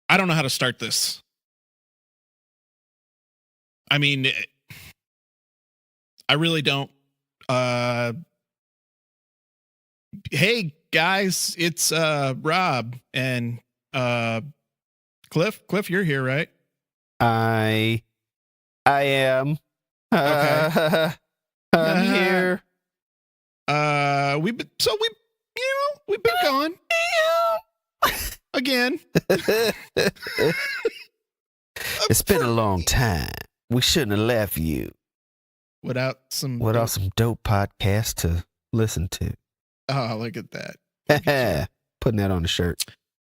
I don't know how to start this. I mean, I really don't. Hey guys, it's Robb and Cliff. Cliff, you're here, right? I am. Okay. I'm here. We've been gone again. It's been a long time. We shouldn't have left you without some dope podcasts to listen to. Oh, look at that. Putting that on the shirt.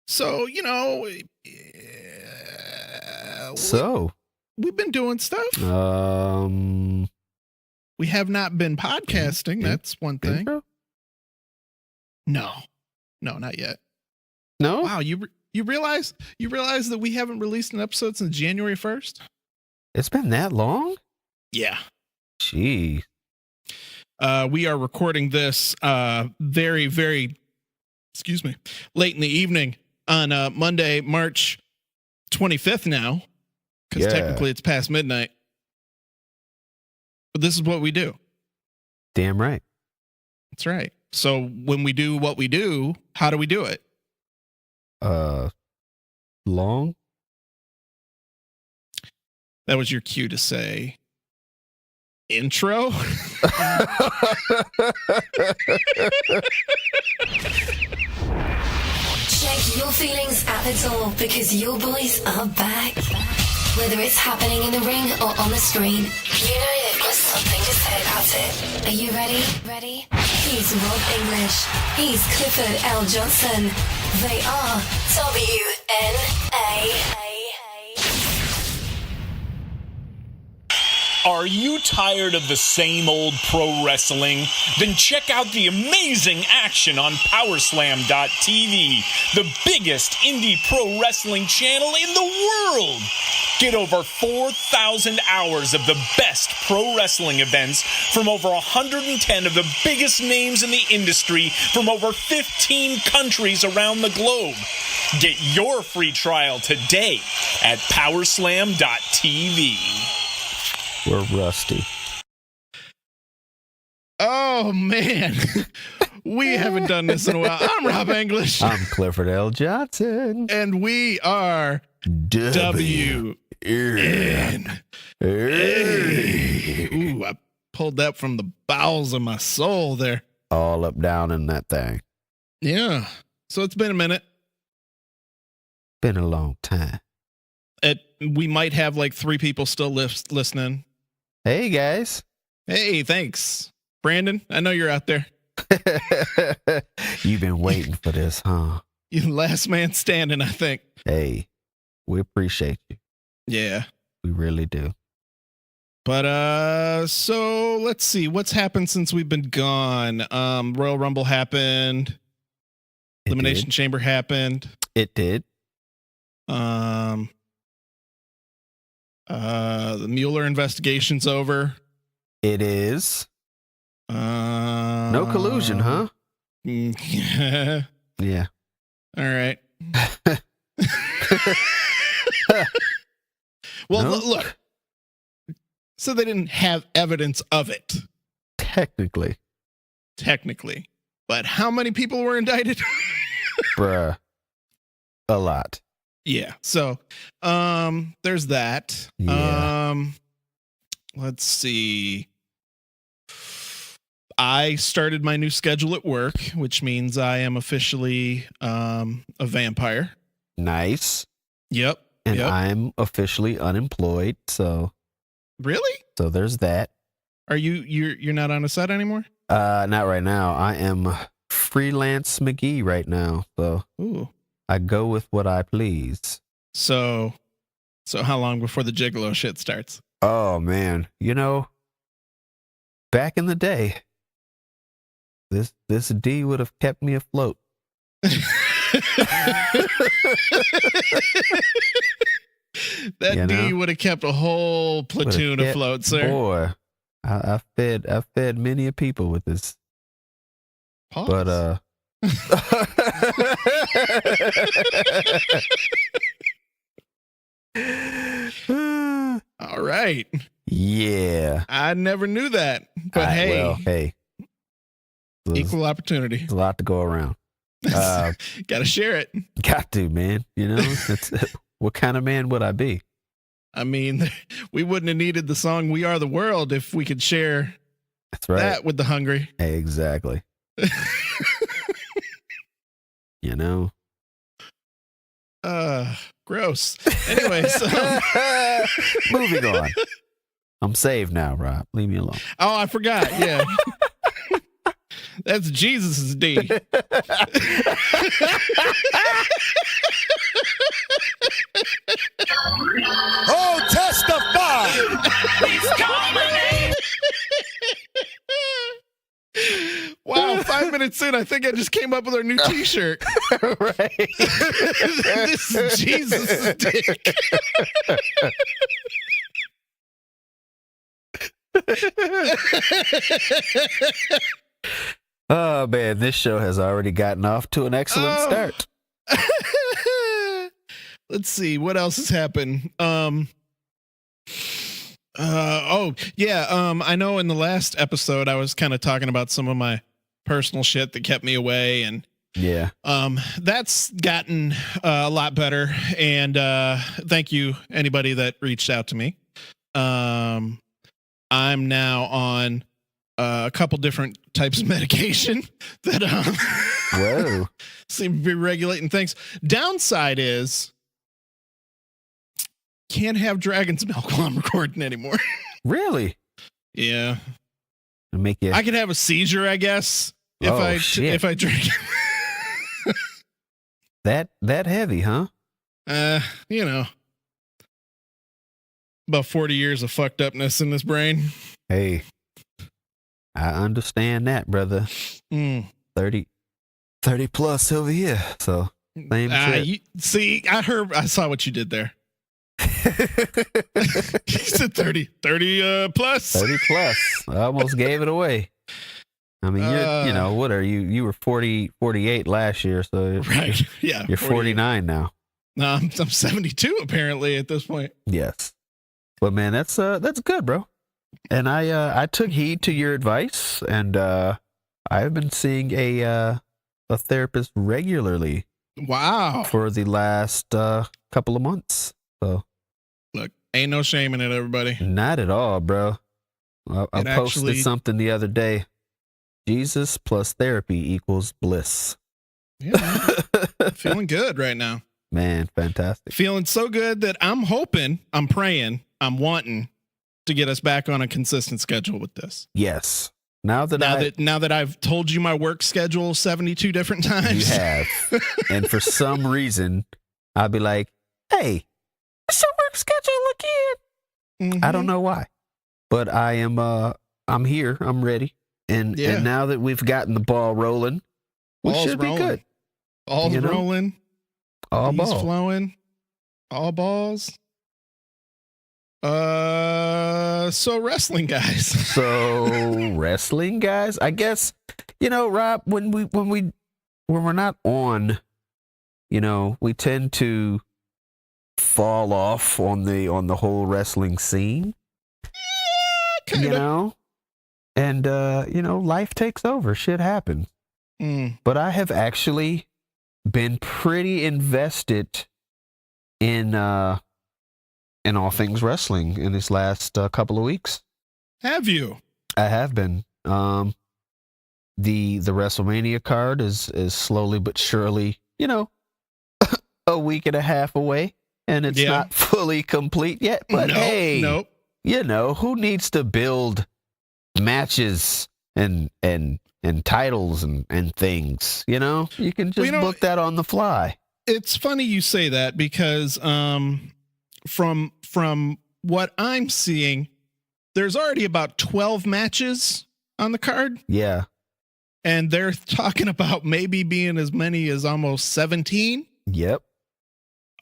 So, we've been doing stuff. We have not been podcasting. That's one thing. Intro? No, not yet. No? Wow, you realize that we haven't released an episode since January 1st? It's been that long? Yeah. Gee. We are recording this very, very, late in the evening on Monday, March 25th now, because technically it's past midnight. But this is what we do. Damn right. That's right. So when we do what we do, how do we do it? Long? That was your cue to say intro. Check your feelings at the door because your boys are back. Whether it's happening in the ring or on the screen, you know they've got something to say about it. Are you ready? Ready? He's Robb English. He's Clifford L. Johnson. They are WNA. Are you tired of the same old pro wrestling? Then check out the amazing action on Powerslam.tv, the biggest indie pro wrestling channel in the world. Get over 4,000 hours of the best pro wrestling events from over 110 of the biggest names in the industry from over 15 countries around the globe. Get your free trial today at Powerslam.tv. We're rusty. Oh, man. We haven't done this in a while. I'm Robb English. I'm Clifford L. Johnson. And we are WNA. Ooh, I pulled that from the bowels of my soul there. All up, down in that thing. Yeah. So it's been a minute. Been a long time. We might have like 3 people still listening. Hey, guys. Hey, thanks. Brandon, I know you're out there. You've been waiting for this, huh? You last man standing, I think. Hey, we appreciate you. Yeah. We really do. But, so let's see. What's happened since we've been gone? Royal Rumble happened. Elimination Chamber happened. It did. The Mueller investigation's over. It is. No collusion, huh? Yeah. Yeah. All right. Well, No? look. So they didn't have evidence of it. Technically. But how many people were indicted? Bruh. A lot. Yeah. So, there's that. Yeah. Let's see. I started my new schedule at work, which means I am officially a vampire. Nice. Yep. And I'm officially unemployed, so. Really? So there's that. Are you're not on a set anymore? Not right now. I am freelance McGee right now, so. Ooh. I go with what I please. So how long before the gigolo shit starts? Oh, man. Back in the day, this D would have kept me afloat. That D would have kept a whole platoon afloat, sir. Boy, I fed many a people with this. Pause. But All right. Yeah. I never knew that. But hey. Equal opportunity. There's a lot to go around. Got to share it. Got to, man. You know, what kind of man would I be? I mean, we wouldn't have needed the song "We Are the World" if we could share That's right. that with the hungry. Exactly. You know. Gross. Anyways, moving on. I'm saved now, Rob. Leave me alone. Oh, I forgot. Yeah. That's Jesus's D. Oh, testify! He's coming! Wow, 5 minutes in, I think I just came up with our new T-shirt. Right. This is Jesus' dick. Oh man, this show has already gotten off to an excellent start. Let's see what else has happened. I know in the last episode I was kind of talking about some of my personal shit that kept me away, and Yeah. that's gotten a lot better, and thank you anybody that reached out to me. I'm now on a couple different types of medication that Whoa. seem to be regulating things. Downside is can't have dragon's milk while I'm recording anymore. Really? Yeah. It'll make you I could have a seizure, I guess, shit. if I drink. that heavy, huh? You know, about 40 years of fucked upness in this brain. Hey, I understand that, brother. 30 plus over here. So same shit. I saw what you did there. He said 30 plus. 30 plus. I almost gave it away. I mean, you know, what are you? You were 48 last year, so Right. Yeah. you're 49 now. No, I'm 72 apparently at this point. Yes. But man, that's good, bro. And I took heed to your advice, and I've been seeing a therapist regularly Wow. for the last couple of months. So Look, ain't no shame in it, everybody. not at all, bro. I posted actually- something the other day. Jesus plus therapy equals bliss. Yeah, man. Feeling good right now. Man, fantastic. Feeling so good that I'm hoping, I'm praying, I'm wanting to get us back on a consistent schedule with this. Yes. Now that Now that I've told you my work schedule 72 different you times. have, and for some reason, I'll be like, "Hey, what's your work schedule again?" I don't know why, but I am. I'm here. I'm ready, and now that we've gotten the ball rolling, we Ball's should rolling. be good. All's You know? rolling. All Bees ball. flowing. All balls. So wrestling guys. So wrestling guys, I guess, you know, Rob, when we're not on, you know, we tend to fall off on the whole wrestling scene, Kinda. you know, and you know, life takes over, shit happens. But I have actually been pretty invested in all things wrestling in this last couple of weeks. Have you? I have been. The WrestleMania card is slowly but surely, you know, a week and a half away, and it's not fully complete yet. But hey, nope. you know, who needs to build matches and titles and things? You know, you can just book that on the fly. It's funny you say that because from what I'm seeing, there's already about 12 matches on the card. Yeah. And they're talking about maybe being as many as almost 17. Yep.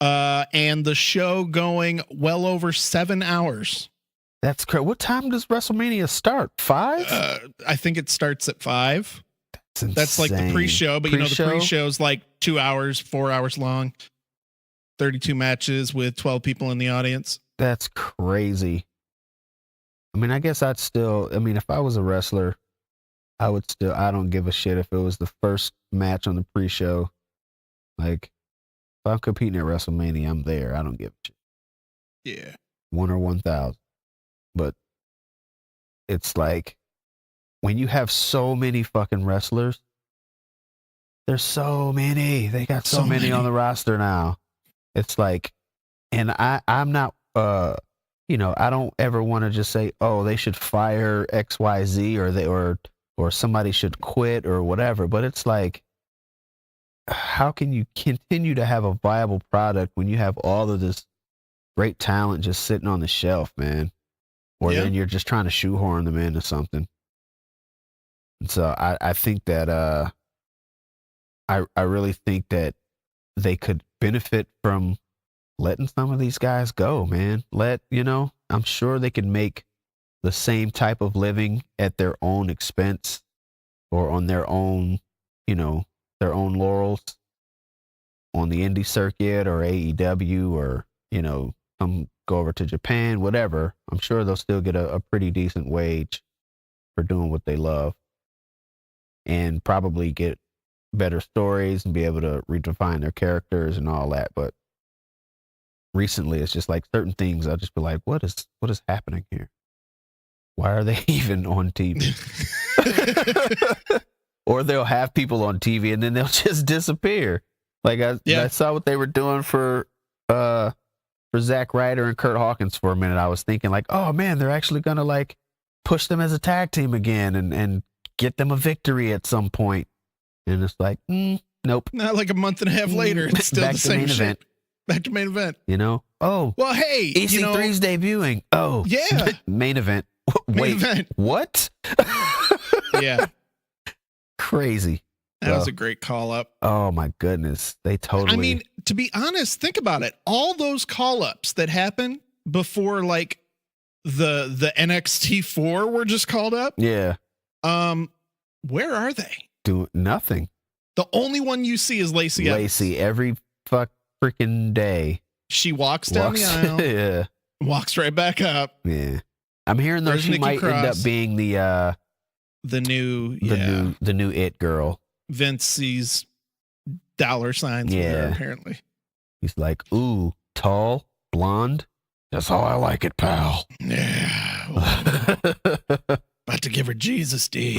And the show going well over 7 hours. That's correct. What time does WrestleMania start? 5? I think it starts at 5. That's like the pre-show, but you know, the Pre-show? pre-show's like 2 hours, 4 hours long. 32 matches with 12 people in the audience. That's crazy. I mean, I guess if I was a wrestler, I don't give a shit if it was the first match on the pre-show. Like, if I'm competing at WrestleMania, I'm there. I don't give a shit. Yeah. 1 or 1,000. But it's like, when you have so many fucking wrestlers, there's so many. They got so many on the roster now. It's like, and I'm not, I don't ever want to just say, oh, they should fire XYZ or somebody should quit or whatever. But it's like, how can you continue to have a viable product when you have all of this great talent just sitting on the shelf, man? Or then you're just trying to shoehorn them into something. And so I think that I really think that they could benefit from letting some of these guys go, man. I'm sure they could make the same type of living at their own expense or on their own, their own laurels on the indie circuit or AEW or, some go over to Japan, whatever. I'm sure they'll still get a pretty decent wage for doing what they love and probably get better stories and be able to redefine their characters and all that. But recently it's just like certain things I'll just be like, what is happening here? Why are they even on TV? Or they'll have people on TV and then they'll just disappear. Like I saw what they were doing for Zack Ryder and Kurt Hawkins for a minute. I was thinking like, oh man, they're actually gonna like push them as a tag team again and get them a victory at some point. And it's like, nope. Not like a month and a half later. It's still the same shit. Event. Back to main event. Oh. Well, hey. EC3's debuting. Oh. Yeah. Main event. Wait. Main event. What? Yeah. Crazy. That was a great call up. Oh my goodness. They totally. I mean, to be honest, think about it. All those call ups that happen before like the NXT 4 were just called up. Yeah. Where are they? Doing nothing. The only one you see is Lacey Evans. Lacey every freaking day. She walks down the aisle. Yeah. Walks right back up. Yeah. I'm hearing though she might end up being the new it girl. Vince sees dollar signs with her, apparently. He's like, ooh, tall, blonde. That's how I like it, pal. Yeah. Well, about to give her Jesus D.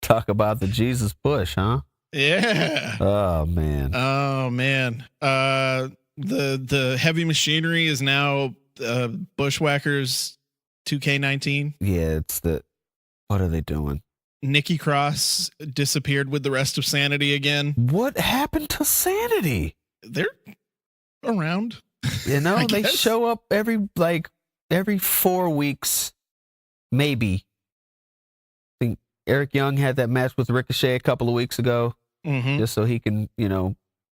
Talk about the Jesus push, huh? Yeah. Oh man. The heavy machinery is now Bushwhackers 2K19. Yeah, what are they doing? Nikki Cross disappeared with the rest of Sanity again. What happened to Sanity? They're around. They show up every 4 weeks, maybe. I think Eric Young had that match with Ricochet a couple of weeks ago, just so he can,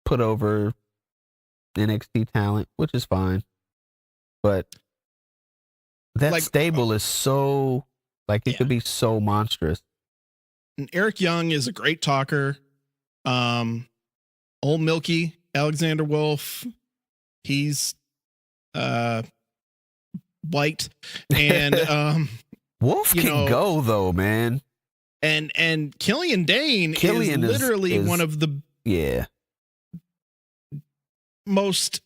put over NXT talent, which is fine. But that stable is so, it could be so monstrous. And Eric Young is a great talker. Old Milky, Alexander Wolf, he's white. And Wolf can go though, man. And Killian Dane is literally one of the most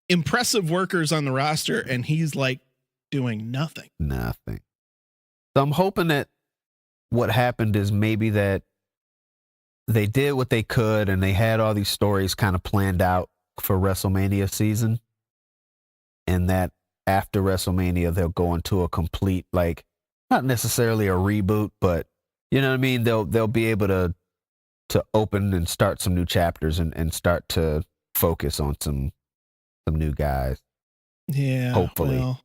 impressive workers on the roster, and he's like doing nothing. So I'm hoping that what happened is maybe that they did what they could and they had all these stories kind of planned out for WrestleMania season, and that after WrestleMania they'll go into a complete, not necessarily a reboot, but you know what I mean, they'll be able to open and start some new chapters and start to focus on some new guys. Yeah, hopefully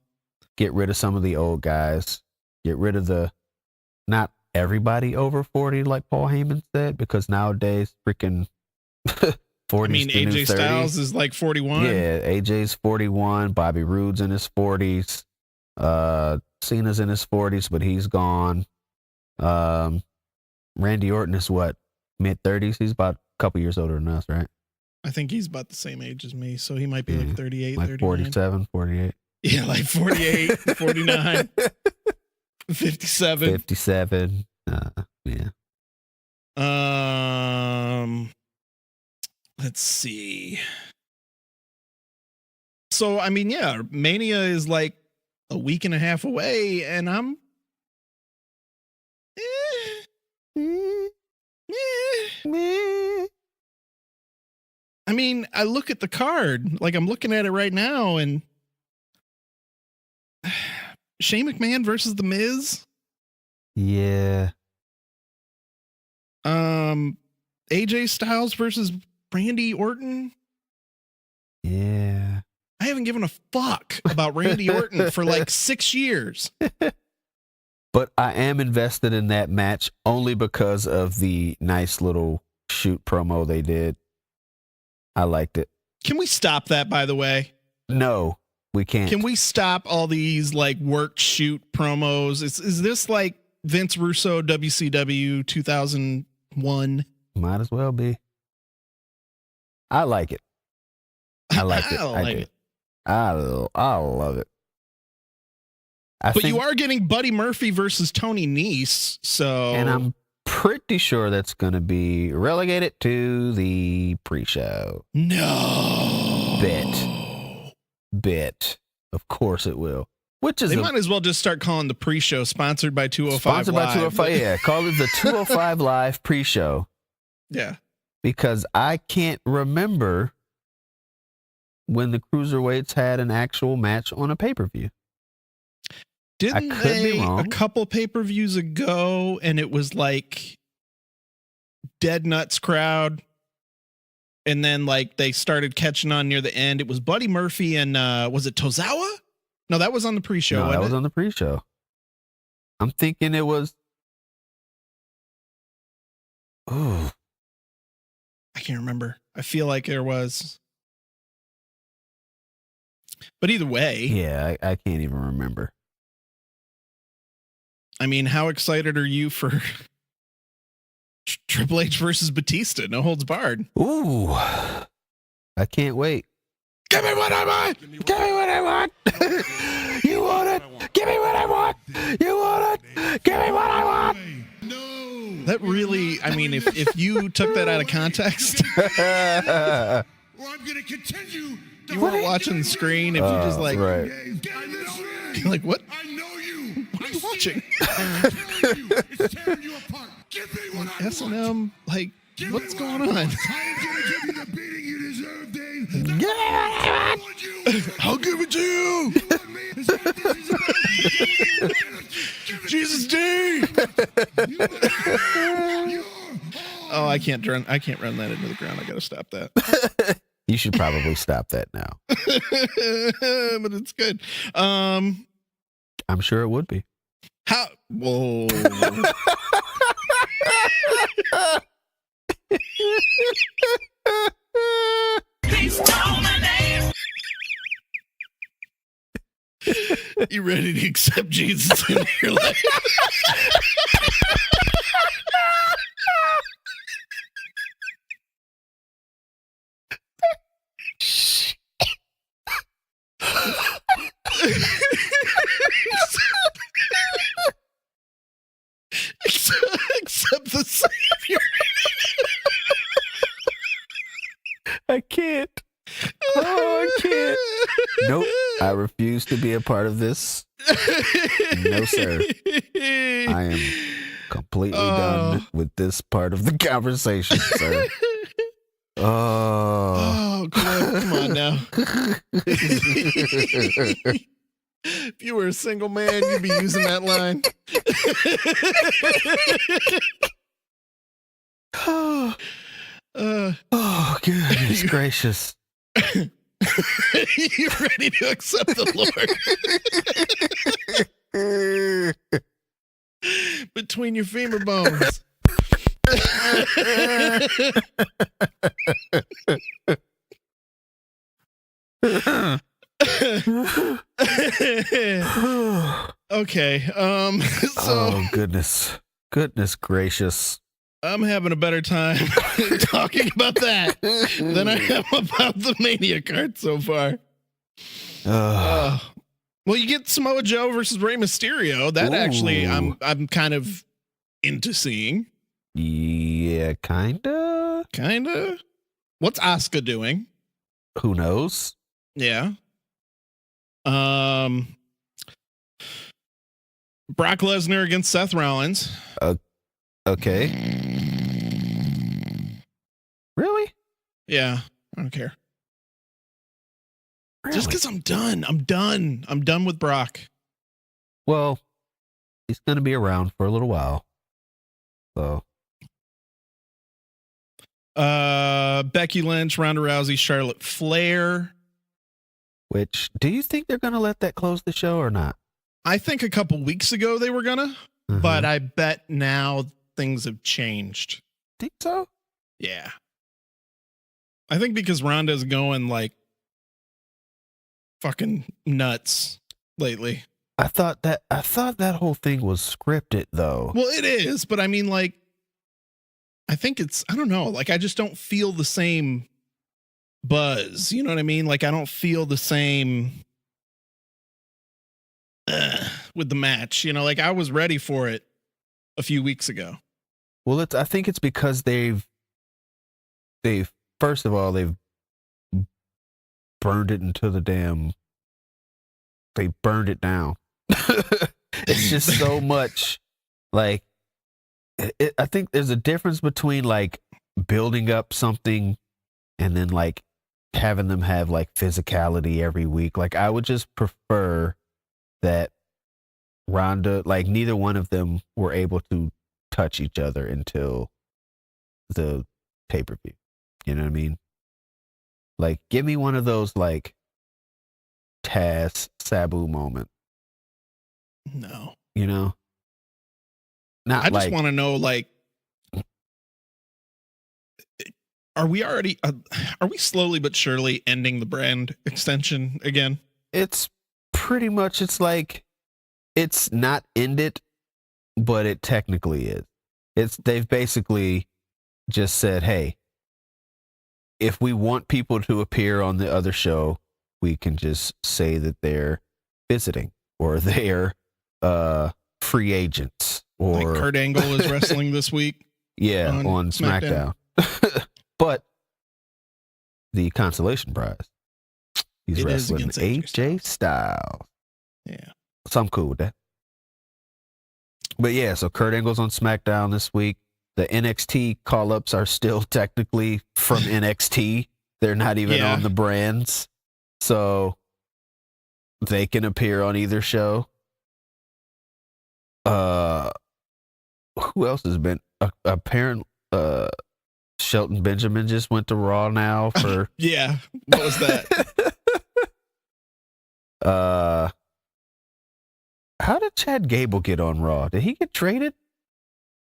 get rid of some of the old guys, get rid of not everybody over 40 like Paul Heyman said, because nowadays freaking 40. I mean, AJ Styles is like 41. Yeah, AJ's 41. Bobby Roode's in his 40s. Cena's in his 40s, but he's gone. Randy Orton is what, mid-30s. He's about a couple years older than us, right? I think he's about the same age as me, so he might be like 38, like 39. 47, 48. Yeah, like 48, 49, 57. 57. Yeah. Let's see. So, I mean, yeah, Mania is like a week and a half away, and I'm I mean, I look at the card, like I'm looking at it right now, and Shane McMahon versus The Miz. Yeah. AJ Styles versus Randy Orton. Yeah. I haven't given a fuck about Randy Orton for like 6 years. But I am invested in that match only because of the nice little shoot promo they did. I liked it. Can we stop that, by the way? No, we can't. Can we stop all these like work shoot promos? Is this like Vince Russo WCW 2001? Might as well be. I like it. I like it. I do. I love it. But you are getting Buddy Murphy versus Tony Nese, so... And I'm pretty sure that's going to be relegated to the pre-show. No. Bet. Of course it will. Which is they might as well just start calling the pre-show sponsored by 205 sponsored Live. by 205, yeah. Call it the 205 Live pre-show. Yeah. Because I can't remember when the Cruiserweights had an actual match on a pay-per-view. Didn't they a couple pay-per-views ago, and it was like Dead Nuts crowd, and then like they started catching on near the end. It was Buddy Murphy and was it Tozawa? No, that was on the pre-show. No, that was on the pre-show. I'm thinking it was. Oh, I can't remember. I feel like there was. But either way. Yeah, I can't even remember. I mean, how excited are you for Triple H versus Batista? No holds barred. Ooh, I can't wait. Give me what I want. Give me what I want. You want it? Give me what I want. You want it? Give me what I want. No. That really, I mean, if you took that out of context, Or I'm going to continue. You weren't watching the screen. If you just like, right. You're like, what? I know you. What are you watching? It's tearing you apart. Give me what I want. S&M, like, what's going on? I am going to give you the beating you deserve, Dane. Give me what I want. I'll give it to you. Jesus D. Oh, I can't run that into the ground. I gotta stop that. You should probably stop that now. But it's good. I'm sure it would be. How? Whoa. You ready to accept Jesus into your life? Accept the Savior. I can't. Oh, I can't. Nope. I refuse to be a part of this. No, sir. I am completely done with this part of the conversation, sir. Oh, come on now. If you were a single man, you'd be using that line. Oh, goodness gracious. You ready to accept the Lord? Between your femur bones. Okay. Oh, goodness gracious. I'm having a better time talking about that than I am about the Mania card so far. Well, you get Samoa Joe versus Rey Mysterio. That actually, I'm kind of into seeing. Yeah, kinda. What's Asuka doing? Who knows? Yeah. Brock Lesnar against Seth Rollins. Okay. Really? Yeah, I don't care. Really? Just because I'm done. I'm done with Brock. Well, he's going to be around for a little while. So. Becky Lynch, Ronda Rousey, Charlotte Flair. Which, do you think they're going to let that close the show or not? I think a couple weeks ago they were gonna, but I bet now things have changed. Think so? Yeah. I think because Ronda's going like fucking nuts lately. I thought that whole thing was scripted though. Well, it is, but I mean, like, I think I don't know. Like, I just don't feel the same buzz. You know what I mean? Like, I don't feel the same with the match. You know, like I was ready for it a few weeks ago. Well, I think it's because they've first of all, they've burned it into the damn. They burned it down. It's just so much. Like, I think there's a difference between like building up something and then like having them have like physicality every week. Like, I would just prefer that Ronda, like neither one of them were able to touch each other until the pay-per-view. You know what I mean? Like, give me one of those like Taz Sabu moment. No. You know? Not I just like, want to know, like, are we slowly but surely ending the brand extension again? it's pretty much, it's like, it's not ended, but it technically is. They've basically just said, hey, if we want people to appear on the other show, we can just say that they're visiting or they're free agents, or Like Kurt Angle is wrestling this week. Yeah, on SmackDown. But the consolation prize, he's wrestling against AJ Styles. Yeah. So I'm cool with that. But yeah, so Kurt Angle's on SmackDown this week. The NXT call-ups are still technically from NXT. They're not even on the brands. So they can appear on either show. Who else has been? Apparently, Shelton Benjamin just went to Raw now for... Yeah. What was that? How did Chad Gable get on Raw? Did he get traded?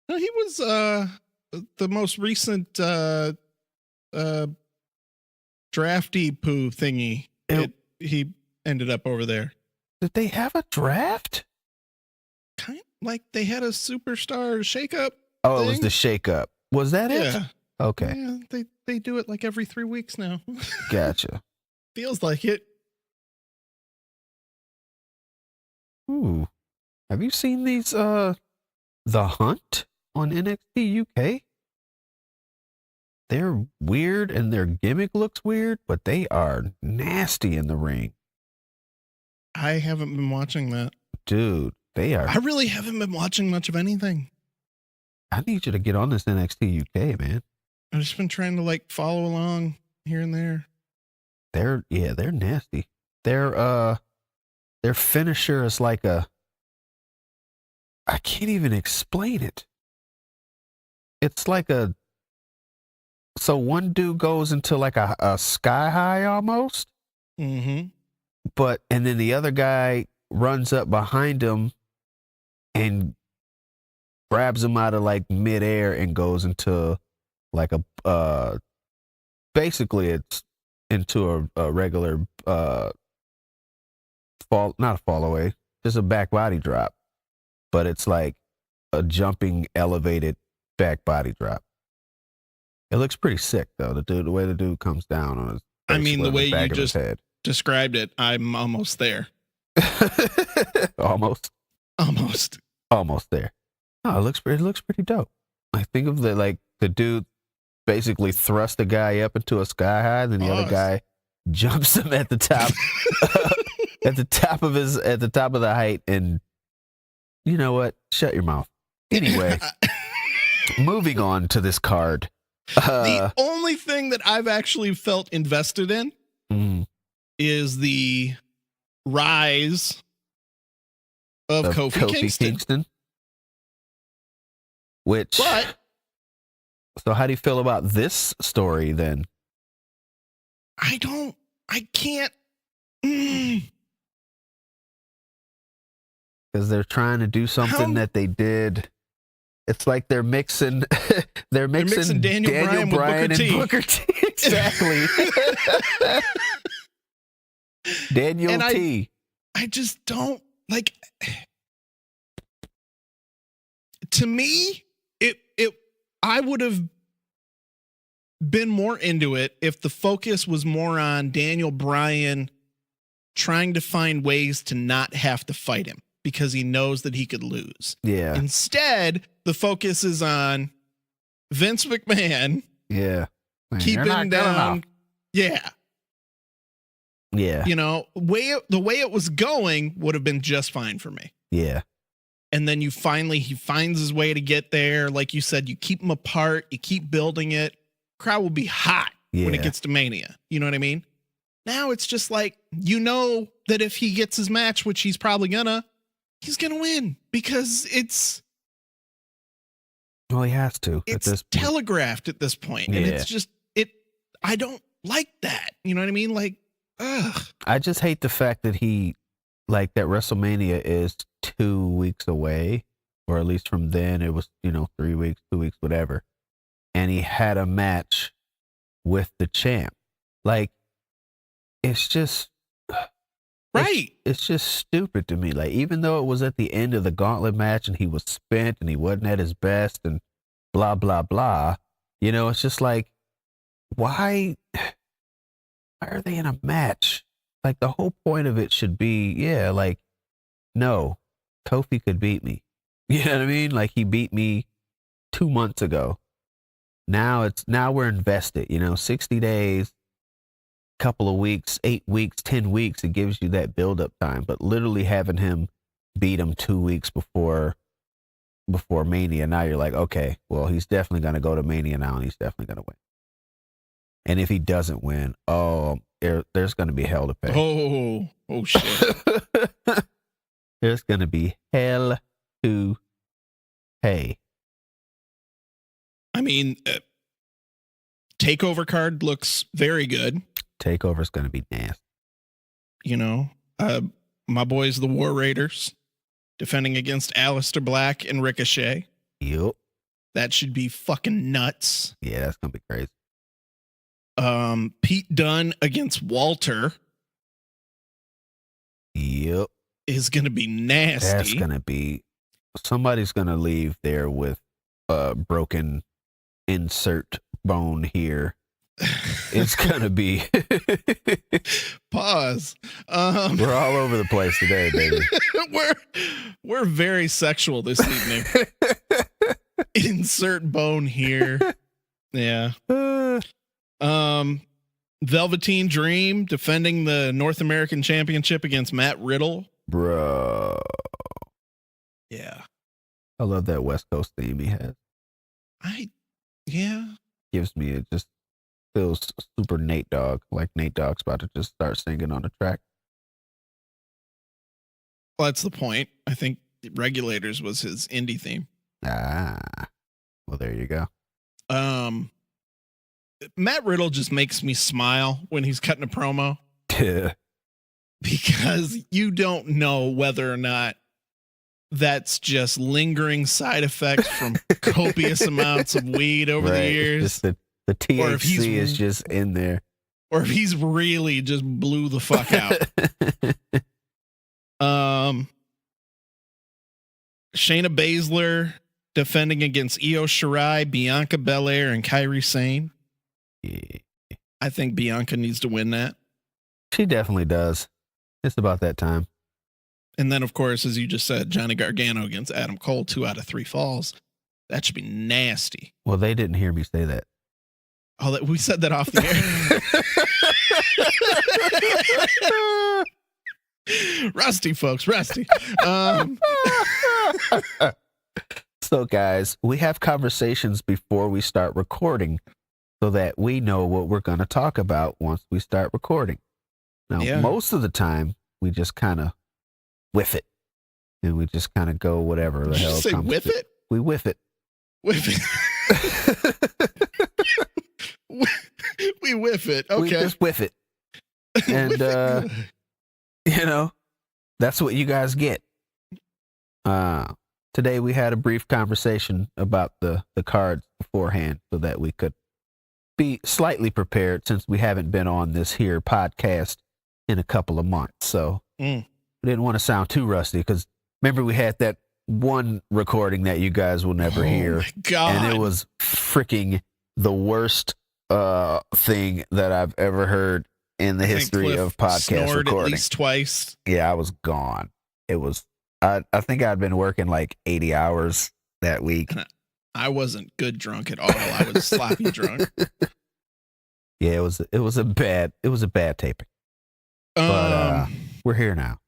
No, he was the most recent drafty poo thingy. He ended up over there. Did they have a draft? Kind of like they had a superstar shakeup. Oh, it was the shakeup. Was that it? Yeah. Okay. Yeah, they do it like every 3 weeks now. Gotcha. Feels like it. Ooh. Have you seen these The Hunt on NXT UK? They're weird and their gimmick looks weird, but they are nasty in the ring. I haven't been watching that. Dude, they are. I really haven't been watching much of anything. I need you to get on this NXT UK, man. I've just been trying to like follow along here and there. They're nasty. Their finisher is like I can't even explain it. It's like so one dude goes into like a sky high almost. Mm-hmm. And then the other guy runs up behind him and grabs him out of like midair and goes into like basically it's into a regular not a fall away, just a back body drop, but it's like a jumping elevated back body drop. It looks pretty sick though. The way the dude comes down on his. I mean, the way you back of his just head. described it, I'm almost there. Almost there. Oh, it looks pretty dope. I think of the dude basically thrust the guy up into a sky high, then the other guy jumps him at the top, at the top of the height, and you know what? Shut your mouth. Anyway, moving on to this card. The only thing that I've actually felt invested in is the rise of Kofi Kingston. So how do you feel about this story then? I can't. Because they're trying to do something that they did. It's like they're mixing Daniel Bryan and Booker T. Exactly. Daniel T. I just don't like. To me, I would have been more into it if the focus was more on Daniel Bryan trying to find ways to not have to fight him because he knows that he could lose. Yeah. Instead, the focus is on Vince McMahon. Yeah. Keeping down. Yeah. Yeah. You know, the way it was going would have been just fine for me. Yeah. And then he finds his way to get there. Like you said, you keep them apart, you keep building it. Crowd will be hot when it gets to Mania. You know what I mean? Now it's just like, you know that if he gets his match, which he's probably he's gonna win because well, he has to. It's telegraphed at this point. And it's just I don't like that. You know what I mean? Like, ugh. I just hate the fact that that WrestleMania is 2 weeks away, or at least from then it was, 3 weeks, 2 weeks, whatever. And he had a match with the champ. Like, it's just right. It's just stupid to me. Like, even though it was at the end of the gauntlet match and he was spent and he wasn't at his best and blah, blah, blah, it's just like, why are they in a match? Like, the whole point of it should be, no, Kofi could beat me. You know what I mean? Like, he beat me 2 months ago. Now we're invested, 60 days, couple of weeks, 8 weeks, 10 weeks. It gives you that build-up time. But literally having him beat him 2 weeks before Mania, now you're like, okay, well, he's definitely going to go to Mania now, and he's definitely going to win. And if he doesn't win, there's going to be hell to pay. Oh shit. There's going to be hell to pay. I mean, Takeover card looks very good. Takeover's going to be nasty. My boys, the War Raiders, defending against Aleister Black and Ricochet. Yep. That should be fucking nuts. Yeah, that's going to be crazy. Pete Dunne against Walter. Yep. Is going to be nasty. That's going to be... Somebody's going to leave there with a broken insert bone here. It's going to be... Pause. We're all over the place today, baby. We're very sexual this evening. Insert bone here. Yeah. Velveteen Dream defending the North American Championship against Matt Riddle. Bro. Yeah. I love that West Coast theme he has. Yeah. Gives me, it just feels super Nate Dogg. Like Nate Dogg's about to just start singing on the track. Well, that's the point. I think Regulators was his indie theme. Well, there you go. Matt Riddle just makes me smile when he's cutting a promo. Yeah. Because you don't know whether or not that's just lingering side effects from copious amounts of weed over the years. Just the THC is just in there. Or if he's really just blew the fuck out. Shayna Baszler defending against Io Shirai, Bianca Belair, and Kairi Sane. Yeah. I think Bianca needs to win that. She definitely does. It's about that time. And then, of course, as you just said, Johnny Gargano against Adam Cole, 2 out of 3 falls. That should be nasty. Well, they didn't hear me say that. Oh, we said that off the air. Rusty, folks, rusty. So, guys, we have conversations before we start recording so that we know what we're going to talk about once we start recording. Now, most of the time, we just kind of whiff it. And we just kind of go whatever the hell say comes. Whiff it? We whiff it. Whiff it. We whiff it. Okay. We just whiff it. And, you know, that's what you guys get. Today we had a brief conversation about the cards beforehand so that we could be slightly prepared since we haven't been on this here podcast in a couple of months. So we didn't want to sound too rusty because remember we had that one recording that you guys will never hear. My God. And it was freaking the worst thing that I've ever heard in the history Cliff of podcast snored recording. At least twice. Yeah, I was gone. It was I think I'd been working like 80 hours that week. I wasn't good drunk at all. I was sloppy drunk. Yeah, it was a bad taping. But we're here now.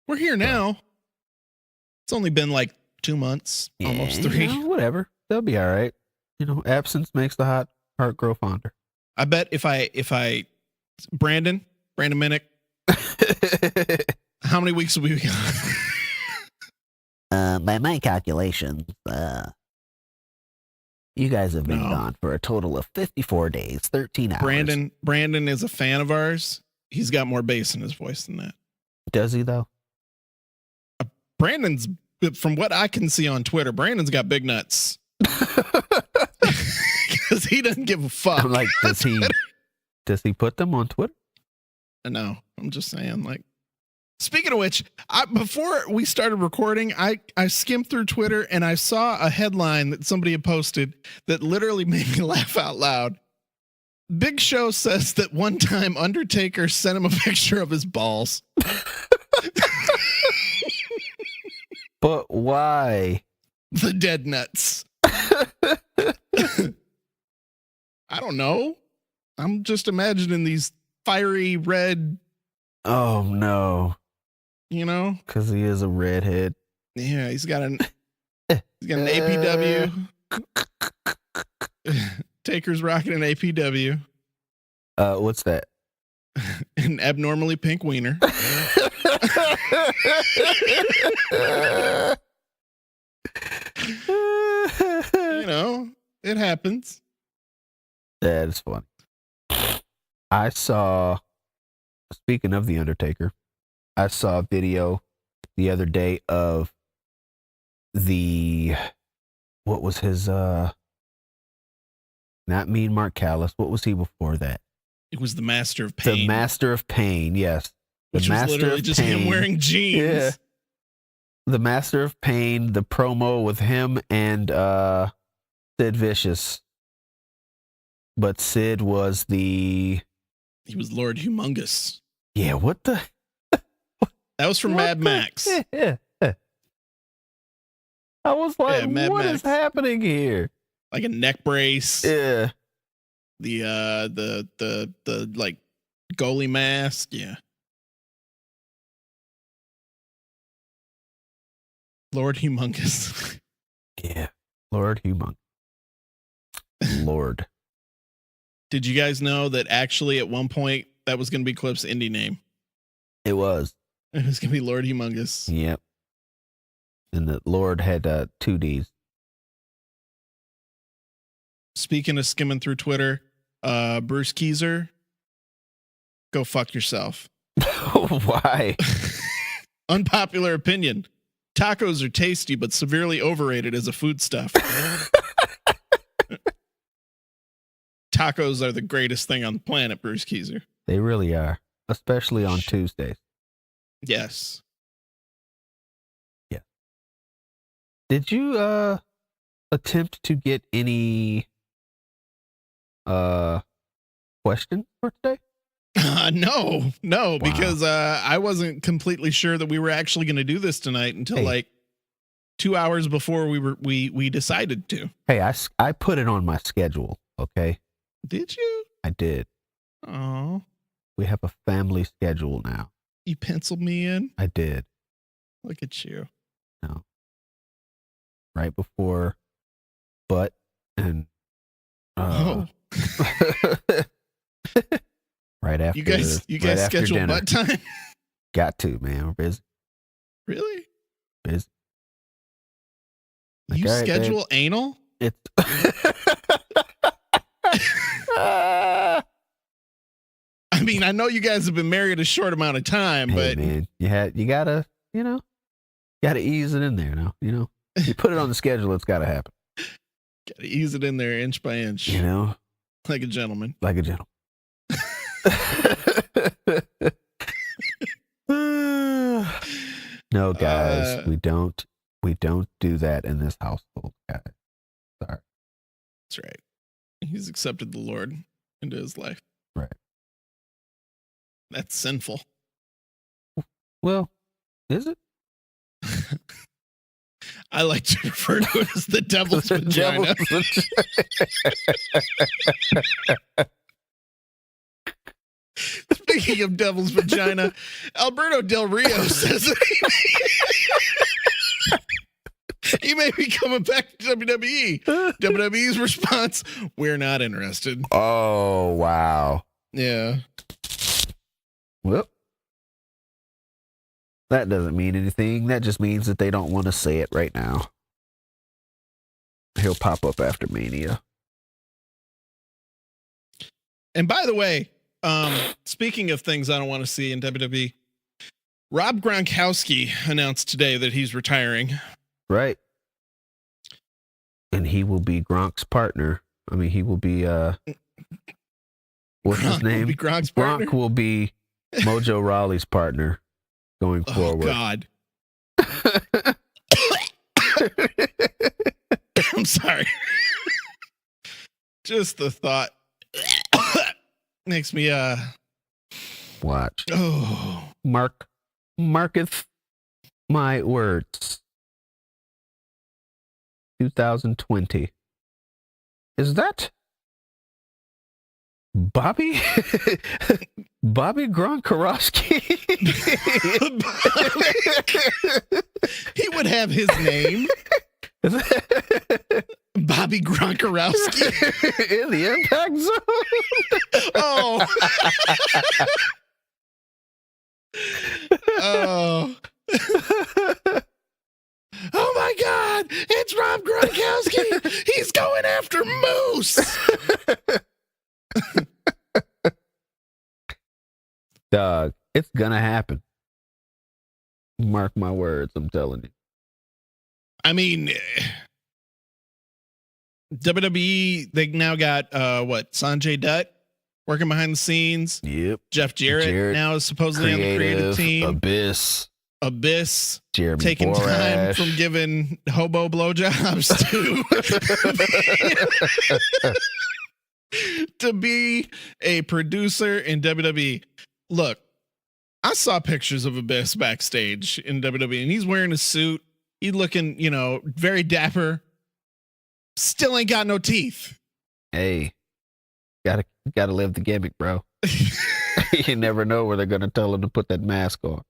We're here now. It's only been like 2 months, almost 3. You know, whatever. They'll be all right. You know, absence makes the heart grow fonder. I bet if I Brandon Minnick, how many weeks will we be gone? By my calculations, you guys have been gone for a total of 54 days, 13 hours. Brandon is a fan of ours. He's got more bass in his voice than that. Does he though? Brandon's, from what I can see on Twitter, Brandon's got big nuts. Because he doesn't give a fuck. I'm like, does he put them on Twitter? No, I'm just saying, like, speaking of which, before we started recording, I skimmed through Twitter and I saw a headline that somebody had posted that literally made me laugh out loud. Big Show says that one time Undertaker sent him a picture of his balls. But why? The dead nuts. I don't know. I'm just imagining these fiery red. Oh no. You know? Because he is a redhead. Yeah, he's got an APW. Taker's rocking an APW. What's that? An abnormally pink wiener. You know, it happens. That is funny. I saw, speaking of The Undertaker, I saw a video the other day of what was his, not Mean Mark Callis. What was he before that? It was the Master of Pain. The Master of Pain, yes. Which was literally just him wearing jeans. Yeah. The Master of Pain, the promo with him and Sid Vicious. But Sid was he was Lord Humongous. Yeah, what the? That was from Mad Max. Yeah. I was like, Mad what Max. is happening here? Like a neck brace. Yeah. The like goalie mask. Yeah. Lord Humongous. Yeah. Lord Humongous. Lord. Did you guys know that actually at one point that was going to be Cliff's indie name? It was. It was going to be Lord Humongous. Yep. And the Lord had 2 Ds. Speaking of skimming through Twitter, Bruce Keiser, go fuck yourself. Why? Unpopular opinion. Tacos are tasty, but severely overrated as a foodstuff. Tacos are the greatest thing on the planet, Bruce Keiser. They really are. Especially on Tuesdays. Yes. Yeah. Did you attempt to get any question for today? No, because I wasn't completely sure that we were actually going to do this tonight until like 2 hours before we decided to. Hey, I put it on my schedule. Okay. Did you? I did. Oh, we have a family schedule now. You penciled me in? I did. Look at you. No. Right before butt and right after you guys right schedule dinner. butt time? Got to, man. We're busy. Really? Busy. You Like, schedule anal? It's I mean, I know you guys have been married a short amount of time, hey, but man, you gotta ease it in there now. You put it on the schedule, it's gotta happen. Gotta ease it in there inch by inch. Like a gentleman. Like a gentleman. No, guys, we don't do that in this household, guys. Sorry. That's right. He's accepted the Lord into his life. Right. That's sinful. Well, is it? I like to refer to it as the devil's vagina. Speaking of devil's vagina, Alberto Del Rio says he may be coming back to WWE. WWE's response, we're not interested. Oh, wow. Yeah. Well, that doesn't mean anything. That just means that they don't want to say it right now. He'll pop up after Mania. And by the way, speaking of things I don't want to see in WWE, Rob Gronkowski announced today that he's retiring. Right. And he will be Gronk's partner. I mean, he will be, what's his name? Will be Gronk's partner? Gronk will be Mojo Rawley's partner going forward. Oh, God. I'm sorry. Just the thought makes me, watch. Oh. Marketh my words. 2020. Is that Bobby Gronkowski? He would have his name. Bobby Gronkowski in the Impact Zone. Oh. Oh. Oh my God, it's Rob Gronkowski. He's going after Moose. Dog, it's gonna happen. Mark my words, I'm telling you. I mean, WWE, they now got Sanjay Dutt working behind the scenes. Yep. Jeff Jarrett now is supposedly on the creative team. Abyss Jeremy taking Borash. time from giving hobo blowjobs to be a producer in WWE. Look, I saw pictures of Abyss backstage in WWE, and he's wearing a suit. He's looking, very dapper. Still ain't got no teeth. Hey, gotta live the gimmick, bro. You never know where they're gonna tell him to put that mask on.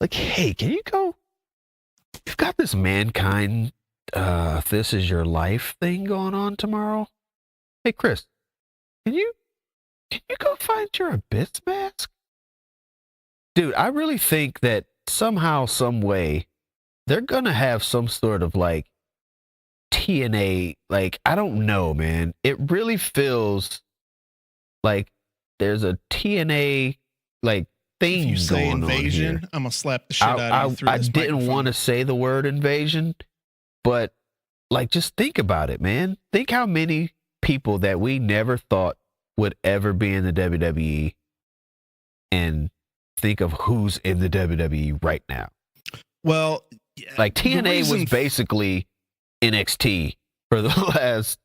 Like, hey, can you go? You've got this Mankind, This Is Your Life thing going on tomorrow. Hey, Chris, can you go find your Abyss mask? Dude, I really think that somehow, some way, they're gonna have some sort of like TNA, like, I don't know, man. It really feels like there's a TNA like thing If you say going invasion, on here. I'm gonna slap the shit out of you through I this didn't want to say the word invasion, but like, just think about it, man. Think how many people that we never thought would ever be in the WWE, and think of who's in the WWE right now. Well, Like TNA was basically NXT for the last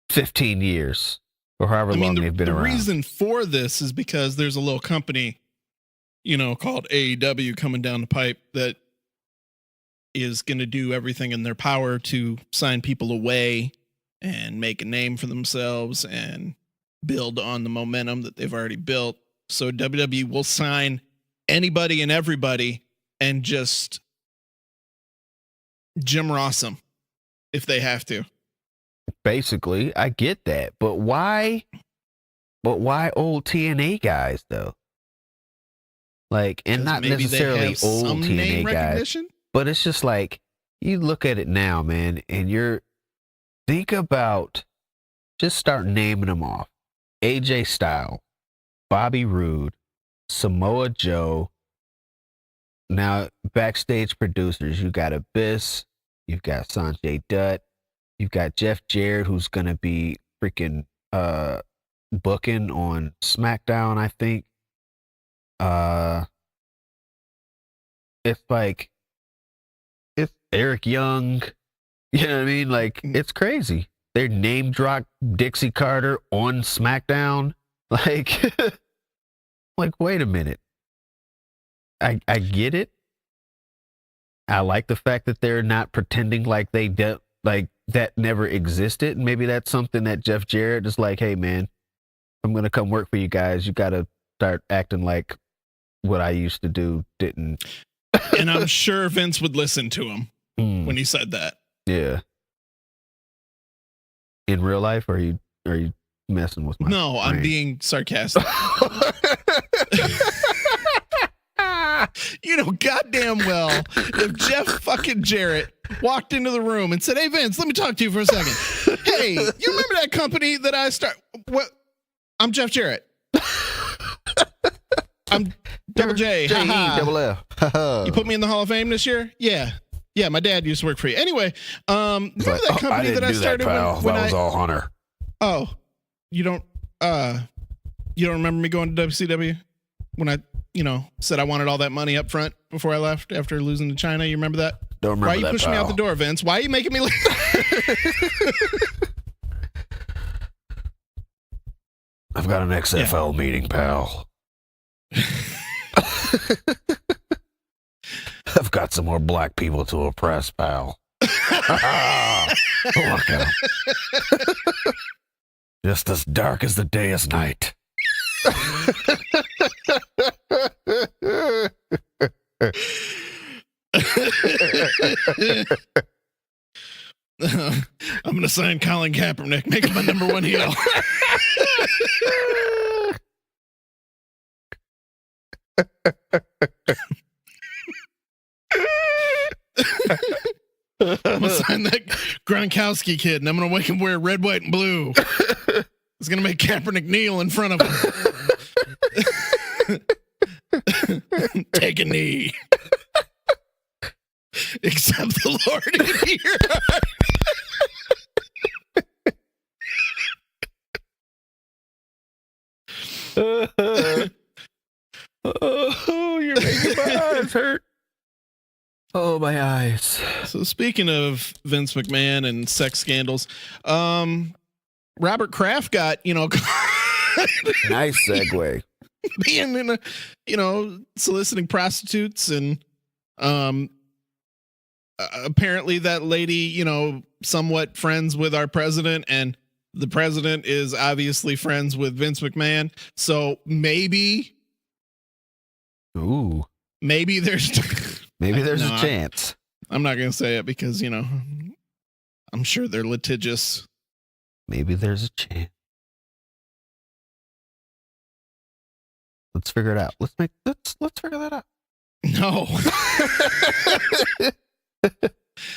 15 years or however long they've been around. The reason for this is because there's a little company, called AEW coming down the pipe that is going to do everything in their power to sign people away and make a name for themselves and build on the momentum that they've already built. So WWE will sign anybody and everybody and just Jim Ross them if they have to. Basically, I get that. But why old TNA guys though? Like, and not necessarily old TNA guys, but it's just like, you look at it now, man, and think about, just start naming them off. AJ Styles, Bobby Roode, Samoa Joe. Now, backstage producers, you got Abyss, you've got Sanjay Dutt, you've got Jeff Jarrett, who's going to be freaking booking on SmackDown, I think. It's Eric Young. You know what I mean? Like, it's crazy. They name drop Dixie Carter on SmackDown. Like, wait a minute. I get it. I like the fact that they're not pretending like like that never existed. And maybe that's something that Jeff Jarrett is like, hey man, I'm going to come work for you guys. You got to start acting like what I used to do didn't. And I'm sure Vince would listen to him when he said that. Yeah. In real life, or are you messing with my No, brain? I'm being sarcastic. Goddamn well, if Jeff fucking Jarrett walked into the room and said, hey, Vince, let me talk to you for a second. Hey, you remember that company that I started? What? I'm Jeff Jarrett. I'm Double J. Double F. You put me in the Hall of Fame this year? Yeah. Yeah, my dad used to work for you. Anyway, remember that company that I started when that was all Hunter. Oh, you don't remember me going to WCW when I, said I wanted all that money up front before I left after losing to China? You remember that? Don't remember Why are you that, pushing me out the door, Vince? Why are you making me leave? I've got an XFL meeting, pal. I've got some more black people to oppress, pal. Look out. Just as dark as the day is night. I'm gonna sign Colin Kaepernick, make him my number one heel. I'm gonna sign that Gronkowski kid, and I'm gonna make him wear red, white, and blue. It's gonna make Kaepernick kneel in front of him. Take a knee. Accept the Lord in your heart. Oh, you're making my eyes hurt. Oh, my eyes. So speaking of Vince McMahon and sex scandals, Robert Kraft got, nice segue. Being in soliciting prostitutes and apparently that lady, somewhat friends with our president, and the president is obviously friends with Vince McMahon. So maybe there's a chance. I'm not going to say it because, I'm sure they're litigious. Maybe there's a chance. Let's figure it out. Let's figure that out. No.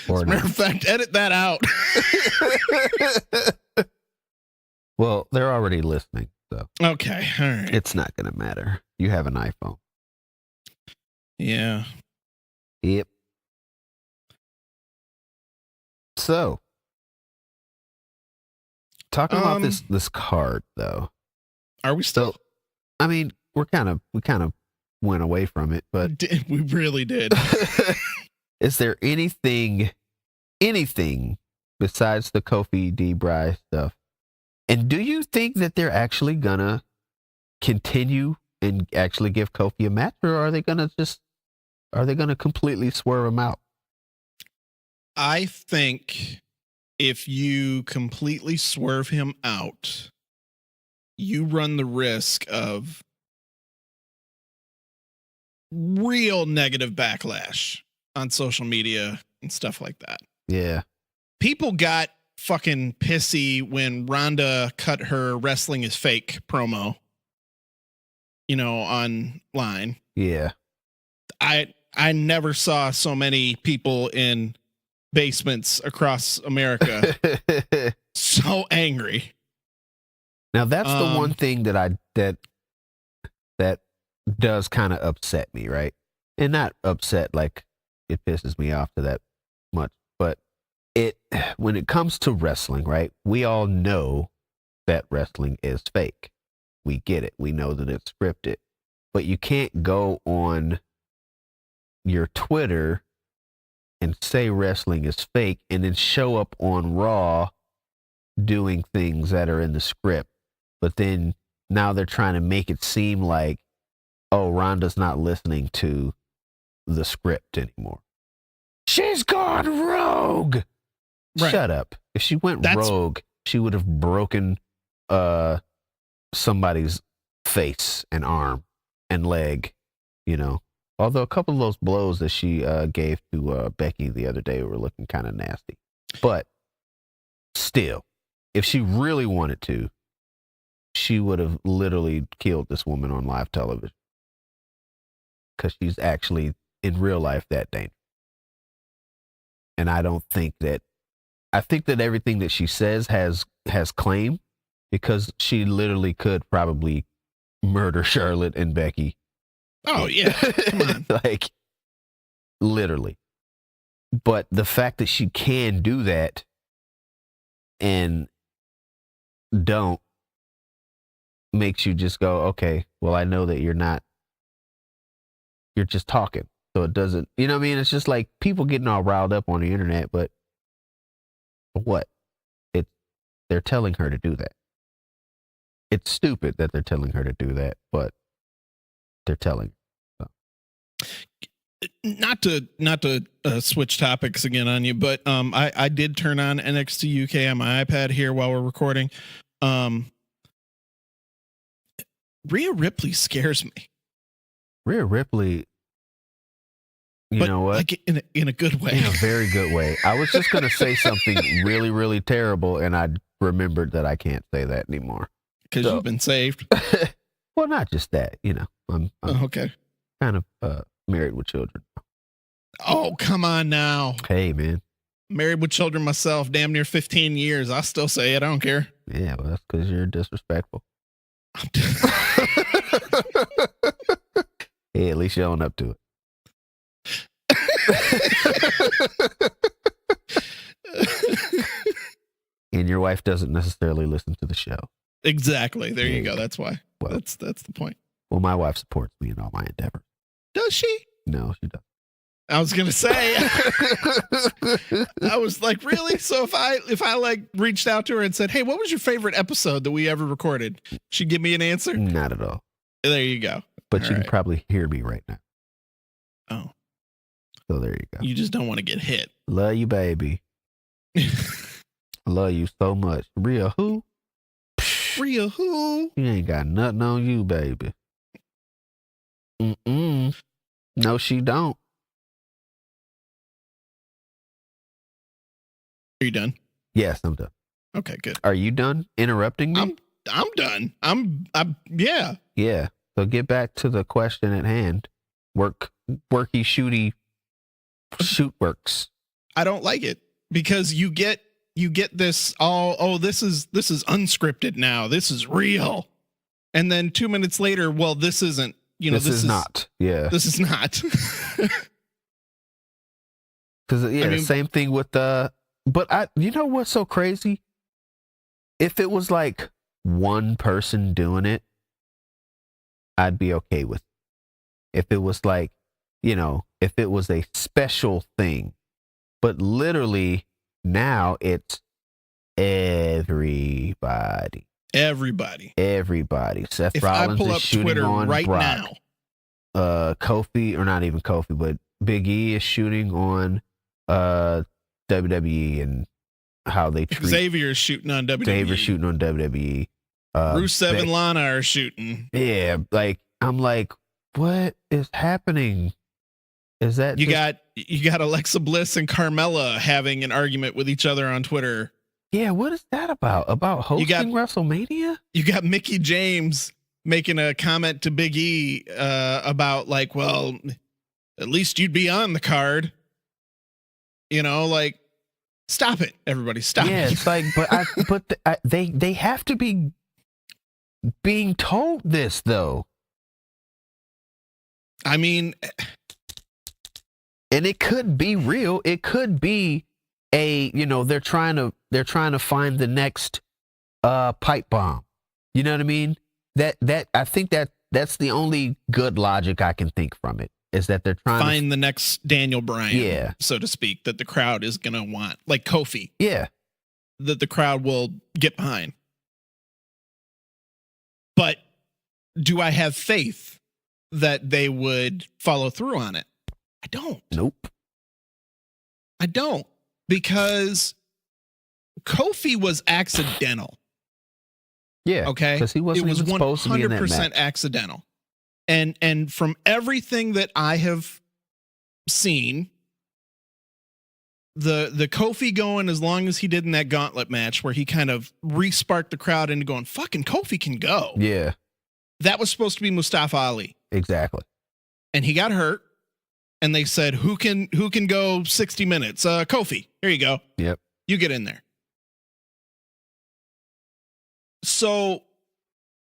As a matter of fact, edit that out. Well, they're already listening, so. Okay, all right. It's not going to matter. You have an iPhone. Yeah. Yep. So, talking about this card, though. Are we still? I mean, we kind of went away from it, but we really did. Is there anything besides the Kofi D. Bry stuff? And do you think that they're actually gonna continue and actually give Kofi a match, or are they gonna completely swerve him out? I think if you completely swerve him out, you run the risk of real negative backlash on social media and stuff like that. Yeah. People got fucking pissy when Rhonda cut her wrestling is fake promo, online. Yeah. I never saw so many people in basements across America so angry. Now that's the one thing that does kind of upset me, right? And not upset like it pisses me off to that much, but when it comes to wrestling, right? We all know that wrestling is fake. We get it. We know that it's scripted. But you can't go on your Twitter and say wrestling is fake and then show up on Raw doing things that are in the script. But then now they're trying to make it seem like, oh, Rhonda's not listening to the script anymore. She's gone rogue. Right. Shut up. If she went rogue, she would have broken somebody's face and arm and leg, Although a couple of those blows that she gave to Becky the other day were looking kind of nasty. But still, if she really wanted to, she would have literally killed this woman on live television. Because she's actually, in real life, that dangerous. And I think that everything that she says has claim, because she literally could probably murder Charlotte and Becky. Oh, yeah. Come on. Like, literally. But the fact that she can do that and don't makes you just go, okay, well, I know that you're just talking. So it doesn't, you know what I mean? It's just like people getting all riled up on the internet, but what? They're telling her to do that. It's stupid that they're telling her to do that, but they're telling. So. Not to switch topics again on you, but I did turn on NXT UK on my iPad here while we're recording. Rhea Ripley scares me. Rhea Ripley, you know what? Like in a good way. In a very good way. I was just going to say something really, really terrible, and I remembered that I can't say that anymore. Because you've been saved. Well, not just that, I'm okay. Kind of married with children. Oh, come on now. Hey, man. Married with children myself, damn near 15 years. I still say it. I don't care. Yeah, well, that's because you're disrespectful. Hey, at least you own up to it. And your wife doesn't necessarily listen to the show. Exactly. There you go. That's why. Well, that's the point. Well, my wife supports me in all my endeavors. Does she? No, she doesn't. I was gonna say. I was like, really? So if I like reached out to her and said, "Hey, what was your favorite episode that we ever recorded?" She'd give me an answer. Not at all. There you go. But all you can probably hear me right now. Oh. So there you go. You just don't want to get hit. Love you, baby. Love you so much. Rhea who? Rhea who? You ain't got nothing on you, baby. No, she don't. Are you done? Yes, I'm done. Okay, good. Are you done interrupting me? I'm done. I'm yeah. Yeah. So get back to the question at hand. Worky shooty shoot works. I don't like it because you get this this is unscripted now. This is real. And then 2 minutes later, well, this isn't, this is not. Yeah. This is not. Cuz the same thing with but you know what's so crazy? If it was like one person doing it, I'd be okay with it. If it was like, if it was a special thing. But literally now it's everybody. Seth If Rollins I pull is up shooting Twitter on right Brock. now, Kofi, or not even Kofi, but Big E is shooting on WWE and how they treat Xavier's shooting on WWE. Xavier's shooting on WWE. Rusev and Lana are shooting. Yeah, like I'm like, what is happening? Is that you got Alexa Bliss and Carmella having an argument with each other on Twitter? Yeah, what is that about? About hosting WrestleMania? You got Mickey James making a comment to Big E about like, well, at least you'd be on the card. You know, like, stop it, everybody, stop it. Yeah, it's like, they have to be being told this though. I mean, and it could be real. It could be they're trying to find the next pipe bomb. You know what I mean? That I think that's the only good logic I can think from it, is that they're trying to find the next Daniel Bryan, yeah, so to speak, that the crowd is gonna want, like Kofi. Yeah. That the crowd will get behind. But do I have faith that they would follow through on it? I don't. Nope. I don't, because Kofi was accidental. Yeah. Okay. Because he wasn't even supposed to be in that match. 100% accidental. And from everything that I have seen, the Kofi going as long as he did in that gauntlet match, where he kind of re-sparked the crowd into going, fucking Kofi can go. Yeah. That was supposed to be Mustafa Ali. Exactly. And he got hurt. And they said, who can go 60 minutes? Kofi, here you go. Yep. You get in there. So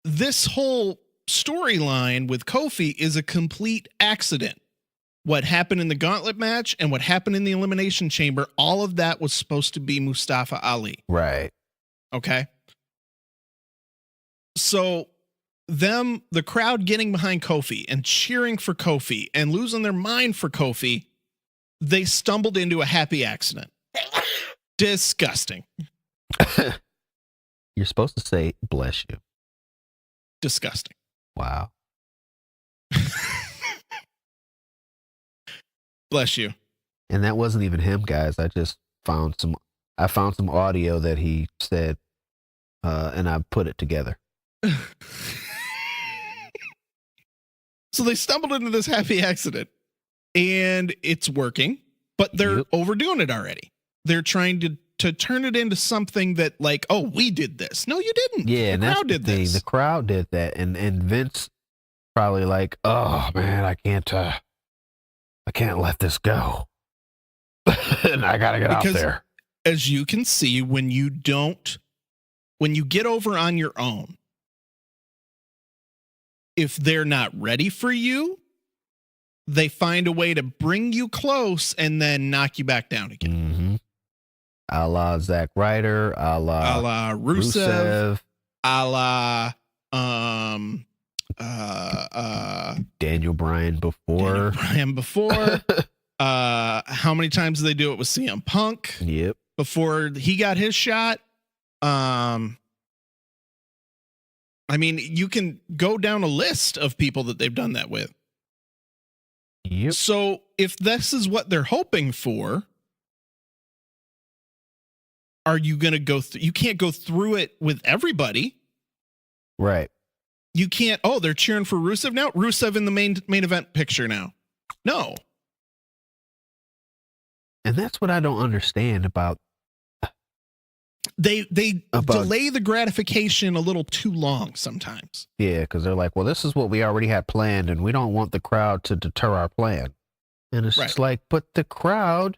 this whole storyline with Kofi is a complete accident. What happened in the gauntlet match and what happened in the Elimination Chamber, all of that was supposed to be Mustafa Ali. Right. Okay. So the crowd getting behind Kofi and cheering for Kofi and losing their mind for Kofi, they stumbled into a happy accident. Disgusting. You're supposed to say, bless you. Disgusting. Wow. Bless you. And that wasn't even him, guys. I found some audio that he said, and I put it together. So they stumbled into this happy accident, and it's working, but they're overdoing it already. They're trying to turn it into something that, like, oh, we did this. No, you didn't. Yeah, the crowd did this. The crowd did that, and Vince probably like, oh man, I can't let this go. And I gotta get out there. As you can see, when you get over on your own, if they're not ready for you, they find a way to bring you close and then knock you back down again. Mm-hmm. A la Zack Ryder, a la Rusev, a la Daniel Bryan before. How many times did they do it with CM Punk? Yep. Before he got his shot. I mean, you can go down a list of people that they've done that with. Yep. So if this is what they're hoping for, are you going to go through? You can't go through it with everybody. Right. You can't. Oh, they're cheering for Rusev now. Rusev in the main event picture now. No. And that's what I don't understand about. They delay the gratification a little too long sometimes. Yeah, because they're like, well, this is what we already had planned, and we don't want the crowd to deter our plan. And it's just like, but the crowd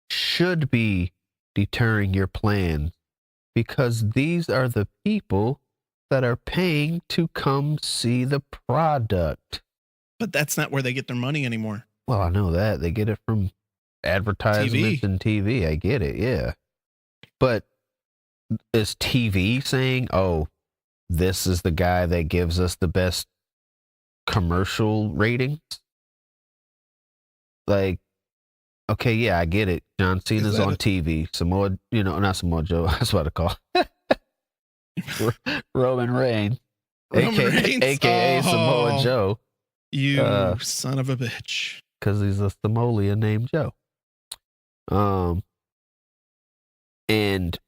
should be deterring your plan, because these are the people that are paying to come see the product. But that's not where they get their money anymore. Well, I know that. They get it from advertisements and TV. I get it, yeah. But is TV saying, oh, this is the guy that gives us the best commercial ratings? like, okay, yeah, I get it. John Cena's on TV. Samoa, not Samoa Joe. That's what I call Roman Reigns, aka Samoa Joe. You son of a bitch. Because he's a Samoan named Joe. And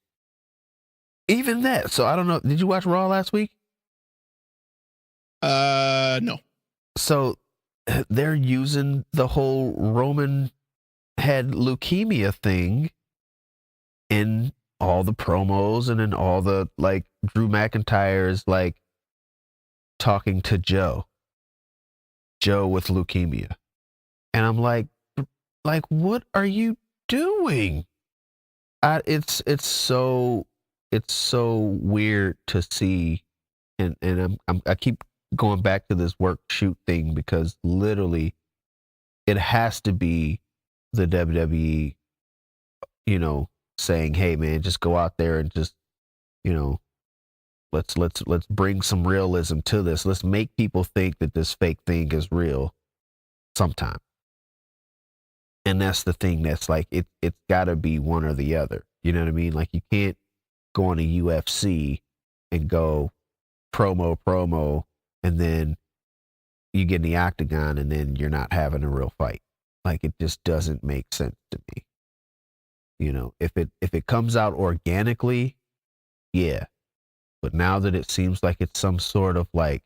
even that. So I don't know. Did you watch Raw last week? No. So they're using the whole Roman had leukemia thing in all the promos and in all the, like, Drew McIntyre's, like, talking to Joe with leukemia. And I'm like, what are you doing? It's so weird to see. And I keep going back to this work shoot thing because literally it has to be the WWE, saying, hey man, just go out there and just, let's bring some realism to this. Let's make people think that this fake thing is real sometime. And that's the thing that's like, it's gotta be one or the other. You know what I mean? Like, you can't go on a UFC and go promo, and then you get in the octagon and then you're not having a real fight. Like, it just doesn't make sense to me. If it comes out organically, yeah. But now that it seems like it's some sort of like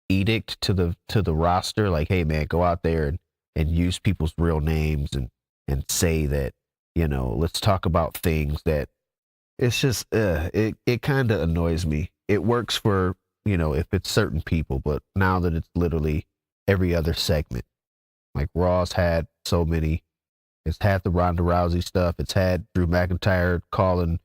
edict to the roster, like, hey man, go out there and use people's real names and say that, let's talk about things that it's just, it kind of annoys me. It works for, if it's certain people, but now that it's literally every other segment, like Raw's had so many. It's had the Ronda Rousey stuff. It's had Drew McIntyre calling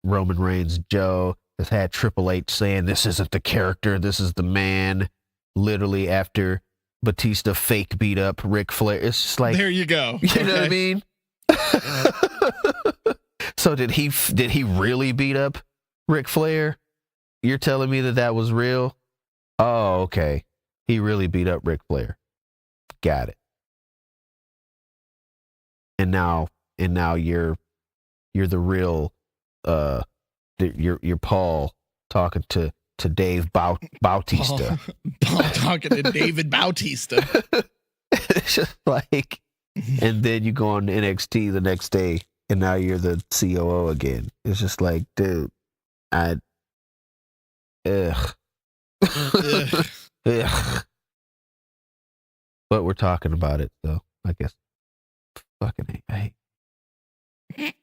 Roman Reigns Joe. It's had Triple H saying this isn't the character, this is the man. Literally after Batista fake beat up Ric Flair. It's just like, there you go. You know what I mean? So did he really beat up Ric Flair? You're telling me that was real? Oh, okay. He really beat up Ric Flair. Got it. And now you're the real you're Paul talking to Dave Bautista. Paul talking to David Bautista. It's just like, and then you go on to NXT the next day and now you're the COO again. It's just like, dude, ugh. But we're talking about it, so I guess fucking I hate.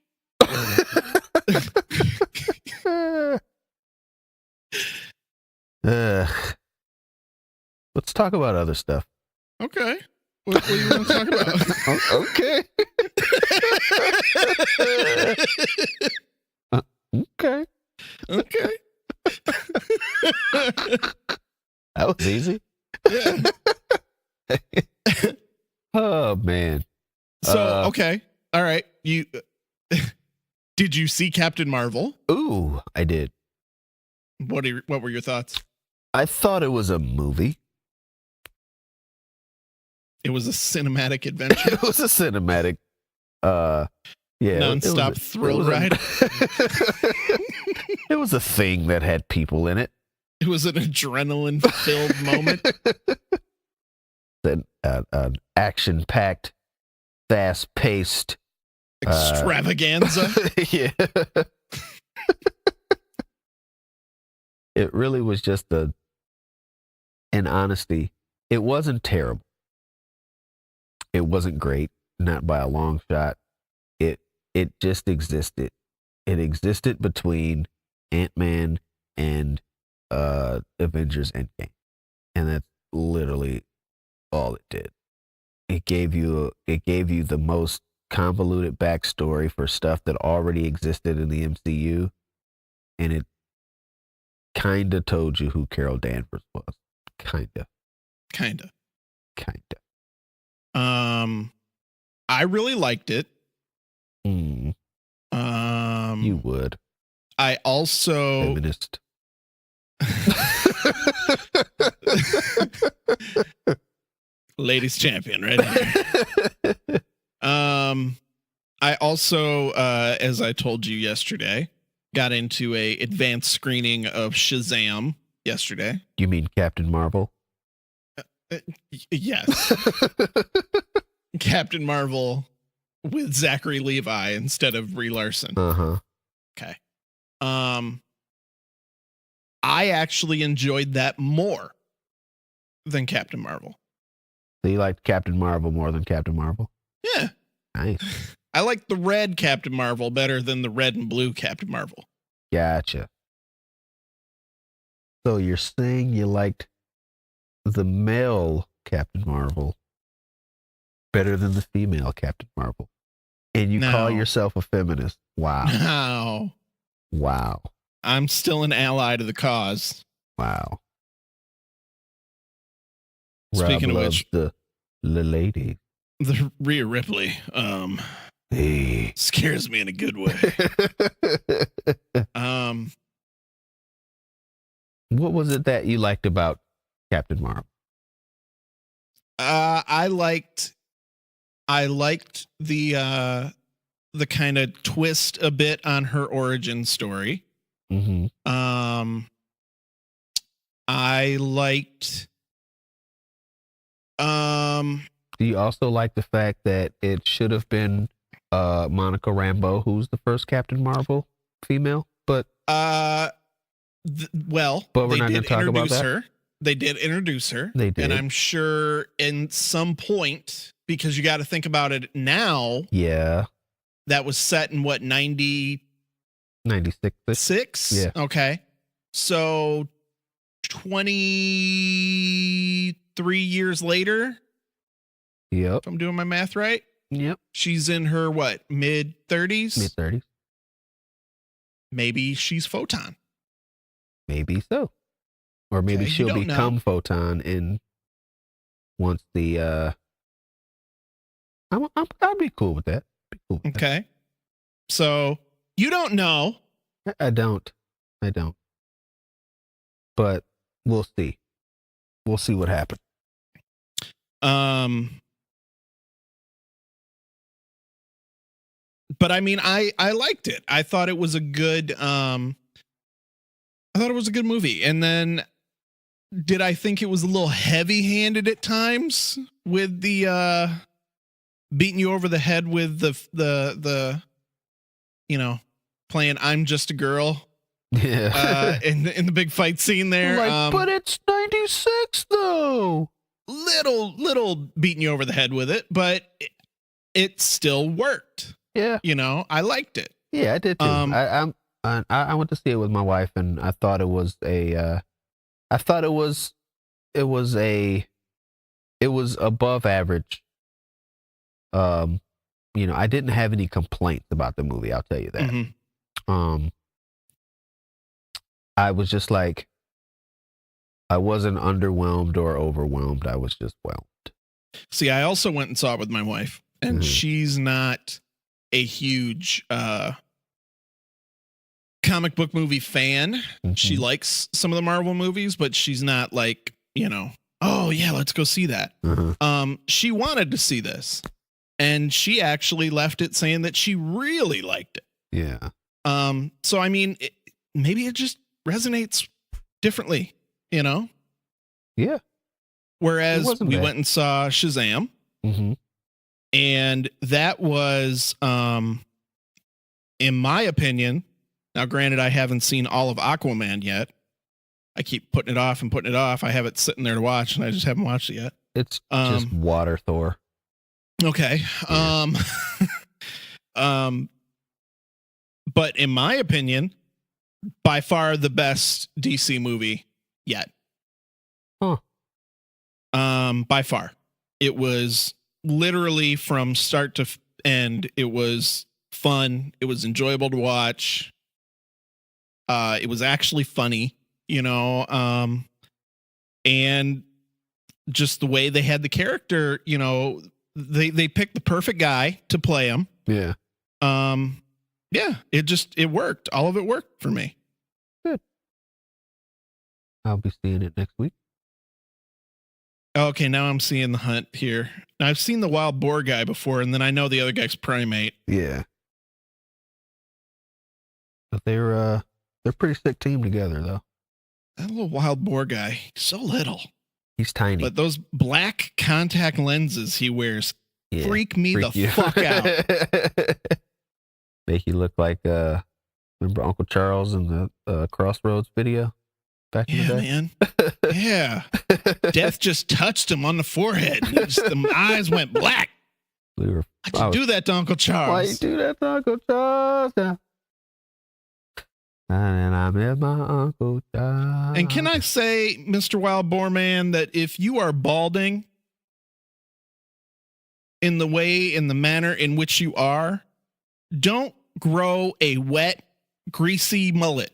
Let's talk about other stuff. Okay. What do you want to talk about? Okay. Okay. Okay. That was easy. Yeah. Oh man. So okay. All right. You did you see Captain Marvel? Ooh, I did. What were your thoughts? I thought it was a movie. It was a cinematic adventure. It was a cinematic yeah, non-stop thrill ride. It was a thing that had people in it. It was an adrenaline-filled moment. An action-packed, fast-paced extravaganza. Yeah. It really was just in honesty, it wasn't terrible. It wasn't great, not by a long shot. It just existed. It existed between Ant-Man and Avengers Endgame. And that's literally all it did. It gave you the most convoluted backstory for stuff that already existed in the MCU, and it kind of told you who Carol Danvers was. Kind of. I really liked it. You would. I also feminist. Ladies champion right here. I also, as I told you yesterday, got into a advanced screening of Shazam yesterday. You mean Captain Marvel? Yes. Captain Marvel with Zachary Levi instead of Brie Larson. Uh-huh. Okay. I actually enjoyed that more than Captain Marvel. So you liked Captain Marvel more than Captain Marvel? Yeah. Nice. I like the red Captain Marvel better than the red and blue Captain Marvel. Gotcha. So you're saying you liked the male Captain Marvel better than the female Captain Marvel. And you call yourself a feminist. Wow. No. Wow. I'm still an ally to the cause. Wow. Speaking Robb of loves which, the lady. the Rhea Ripley Hey. scares me in a good way. What was it that you liked about Captain Marvel? I liked the kind of twist a bit on her origin story. Mm-hmm. I liked Do you also like the fact that it should have been Monica Rambeau, who's the first Captain Marvel female? But well, we're they not did gonna talk about introduce that? her. They did introduce her. They did. And I'm sure in some point, because you got to think about it now, yeah, that was set in what, 96? 96. Yeah. Okay. So 23 years later, Yep. if I'm doing my math right, Yep. she's in her what, mid 30s? Mid 30s. Maybe she's Photon. Maybe so. Or maybe Okay, you she'll don't become know. Photon in once the I'd be cool with that. Be cool with Okay. So you don't know. that. I don't. But we'll see. We'll see what happens. But I mean, I liked it. I thought it was a good movie. And then did I think it was a little heavy-handed at times with the beating you over the head with the playing I'm Just a Girl Yeah. in the big fight scene there. but it's 96 though. Little beating you over the head with it, but it still worked. Yeah. I liked it. Yeah, I did too. I went to see it with my wife, and I thought it was above average. I didn't have any complaints about the movie. I'll tell you that. Mm-hmm. I was just like, I wasn't underwhelmed or overwhelmed. I was just whelmed. See, I also went and saw it with my wife, and she's not a huge comic book movie fan. Mm-hmm. She likes some of the Marvel movies, but she's not like, oh yeah, let's go see that. Mm-hmm. She wanted to see this, and she actually left it saying that she really liked it. Yeah. So I mean, maybe it just resonates differently, Yeah. Whereas we bad. went and saw Shazam. Mm-hmm. And that was, in my opinion, now granted, I haven't seen all of Aquaman yet. I keep putting it off and putting it off. I have it sitting there to watch, and I just haven't watched it yet. It's just water Thor. Okay. Yeah. But in my opinion, by far the best DC movie yet. Huh. By far. It was literally from start to end. It was fun. It was enjoyable to watch. It was actually funny, and just the way they had the character, they picked the perfect guy to play him. Yeah. Yeah, it worked. All of it worked for me. Good. I'll be seeing it next week. Okay, now I'm seeing the hunt here. Now, I've seen the wild boar guy before, and then I know the other guy's primate. Yeah. But they're pretty sick team together though. That little wild boar guy, so little. He's tiny. But those black contact lenses he wears freak me freak the you. fuck out. Make you look like remember Uncle Charles in the Crossroads video back in the day? Man. Yeah. Death just touched him on the forehead. The eyes went black. Why'd you do that to Uncle Charles? Why you do that to Uncle Charles? And I met my Uncle Charles. And can I say, Mr. Wild Boar Man, that if you are balding in the manner in which you are, don't grow a wet, greasy mullet.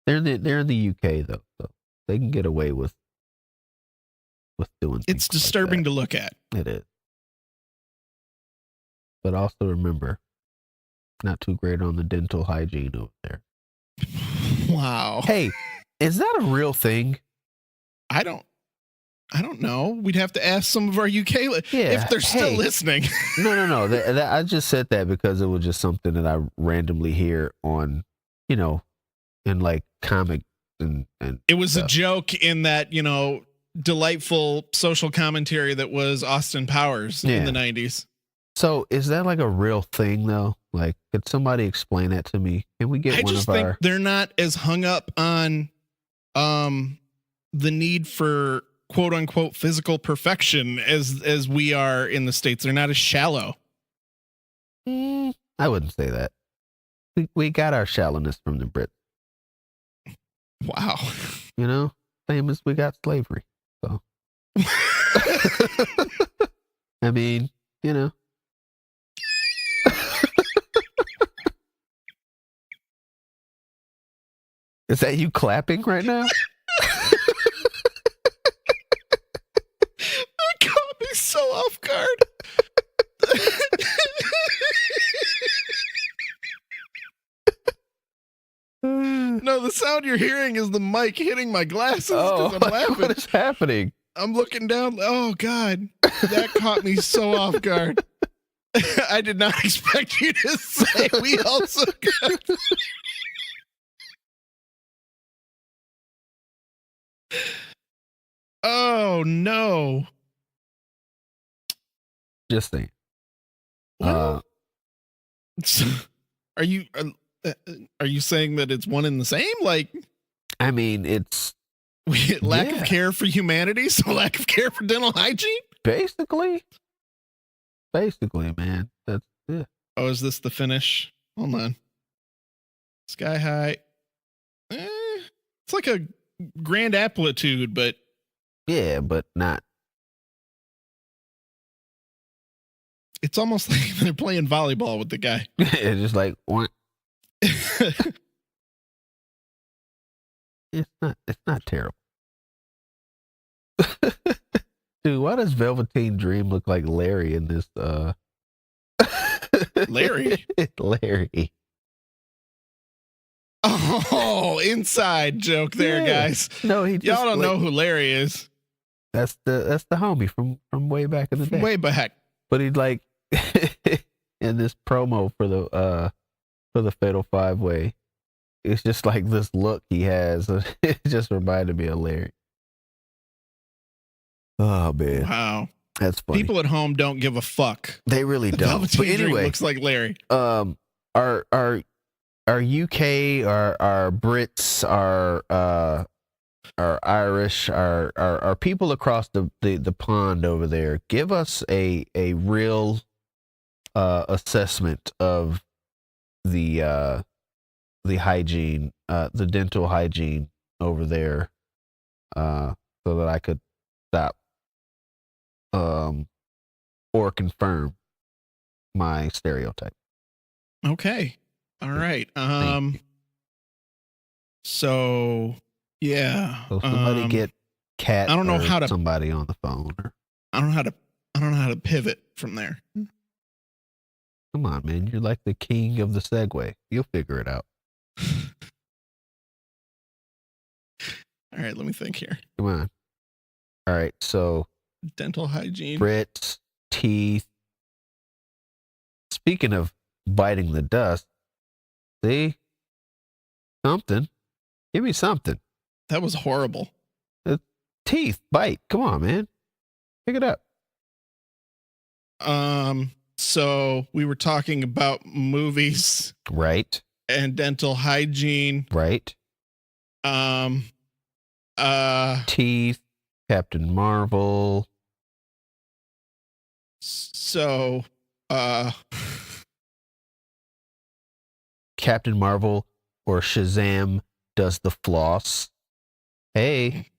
They're in the UK though, so they can get away with doing things. It's disturbing like to look at. It is. But also remember, not too great on the dental hygiene over there. Wow. Hey, is that a real thing? I don't know. We'd have to ask some of our UK if they're still listening. No. I just said that because it was just something that I randomly hear on, in like comic and it was stuff. a joke in that, delightful social commentary that was Austin Powers in the 90s. So is that like a real thing though? Like, could somebody explain that to me? Can we get I just think they're not as hung up on the need for quote unquote physical perfection as we are in the States. They're not as shallow. I wouldn't say that. We got our shallowness from the Brits. Wow. Same as we got slavery. So I mean, Is that you clapping right now? That caught me so off guard. No, the sound you're hearing is the mic hitting my glasses because I'm laughing. What is happening? I'm looking down. Oh, God. That caught me so off guard. I did not expect you to say we also got... Oh, no. Just saying. Are you saying that it's one and the same? Like, I mean, it's lack of care for humanity, so lack of care for dental hygiene. Basically, man. That's it. Oh, is this the finish? Hold on. Sky high. It's like a grand amplitude, but yeah, but not. It's almost like they're playing volleyball with the guy. It's just like what? It's not terrible. Dude, why does Velveteen Dream look like Larry in this Larry? Larry. Oh, inside joke there, guys. No, y'all don't know who Larry is. That's the homie from way back in the day. Way back. But he'd like in this promo for the Fatal 5-Way, it's just like this look he has. It just reminded me of Larry. Oh man. Wow. That's funny. People at home don't give a fuck. They really don't. But anyway, looks like Larry. Our UK, our Brits, our Irish, our people across the pond over there, give us a real assessment of the hygiene, the dental hygiene over there, so that I could stop or confirm my stereotype. Okay. All right. So yeah. So somebody get Cat. I don't know how to somebody on the phone. I don't know how to pivot from there. Come on, man. You're like the king of the segue. You'll figure it out. All right, let me think here. Come on. All right, so Dental hygiene. Brits, teeth. Speaking of biting the dust, see? Something. Give me something. That was horrible. Teeth, bite. Come on, man. Pick it up. So we were talking about movies Right. and dental hygiene. Right. Teeth, Captain Marvel. So, Captain Marvel or Shazam does the floss. Hey.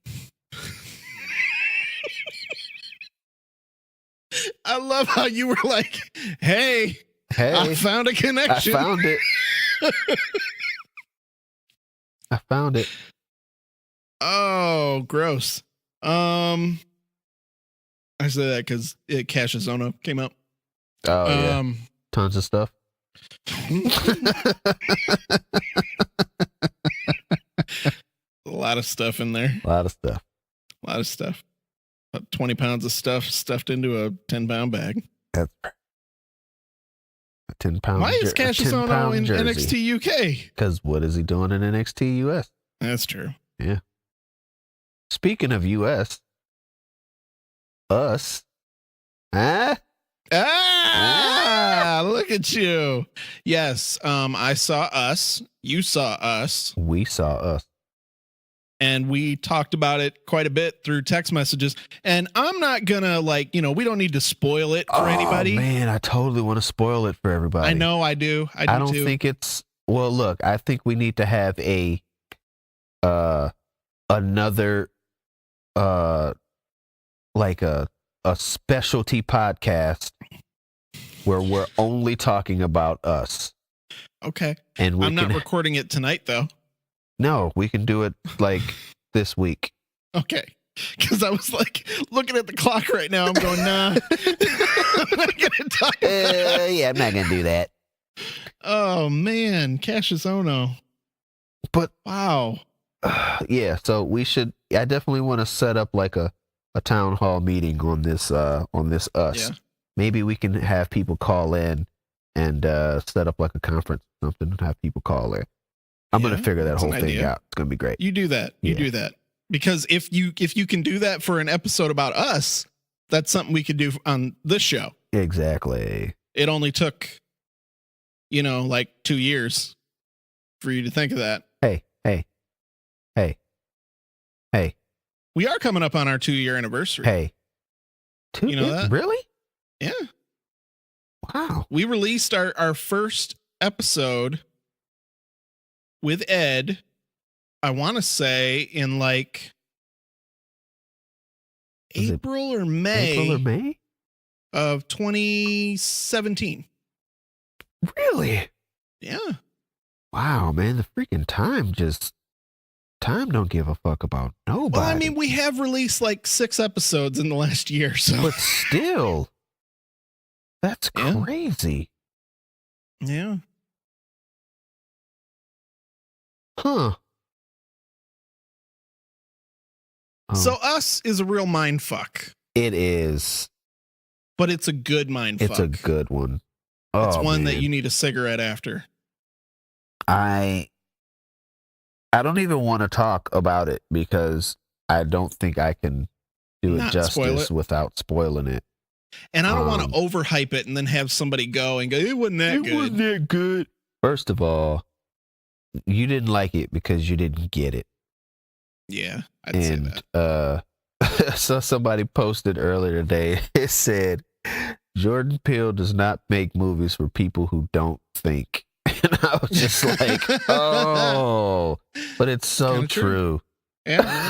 I love how you were like, hey, Hey. I found a I connection. found it. I found it. Oh, gross. I say that because Cassius Ohno came out. Oh, yeah. Tons of stuff. A lot of stuff in there. A lot of stuff. A lot of stuff. About 20 pounds of stuff stuffed into a 10-pound bag. That's right. A 10-pound. Why is Cassius Ohno in NXT UK? Because what is he doing in NXT US? That's true. Yeah. Speaking of US, us. Huh? Look at you. Yes, I saw Us. You saw Us. We saw us. And we talked about it quite a bit through text messages. And I'm not gonna we don't need to spoil it for anybody. Man, I totally want to spoil it for everybody. I know I do. I don't think it's look, I think we need to have another like a specialty podcast where we're only talking about us. Okay. And I'm not recording it tonight though. No, we can do it like this week. Okay. Because I was like looking at the clock right now. I'm going, nah. I'm not gonna talk about Yeah, I'm not gonna do that. Oh man, Cassius Ohno. But wow. Yeah, so we should. I definitely want to set up like a town hall meeting on this us. Yeah. Maybe we can have people call in and set up like a conference or something and have people call in. I'm gonna figure that whole thing out. It's gonna be great. You do that. You do that. Because if you can do that for an episode about us, that's something we could do on this show. Exactly. It only took, like 2 years for you to think of that. Hey. We are coming up on our 2-year anniversary. Hey. You know that? Really? Yeah. Wow. We released our first episode with Ed, I want to say in like April or May of 2017. Really? Yeah. Wow, man, the freaking time don't give a fuck about nobody. Well, I mean, we have released like 6 episodes in the last year, so. But still, that's crazy. Yeah. Huh. Oh. So Us is a real mind fuck. It is. But it's a good mind fuck. It's a good one. It's one that you need a cigarette after. I don't even want to talk about it because I don't think I can do it justice without spoiling it. And I don't want to overhype it and then have somebody go and go, it wasn't that good. It wasn't that good. First of all, you didn't like it because you didn't get it. Yeah, I'd say that. So somebody posted earlier today, it said, Jordan Peele does not make movies for people who don't think. And I was just like, oh, but it's so true. Yeah.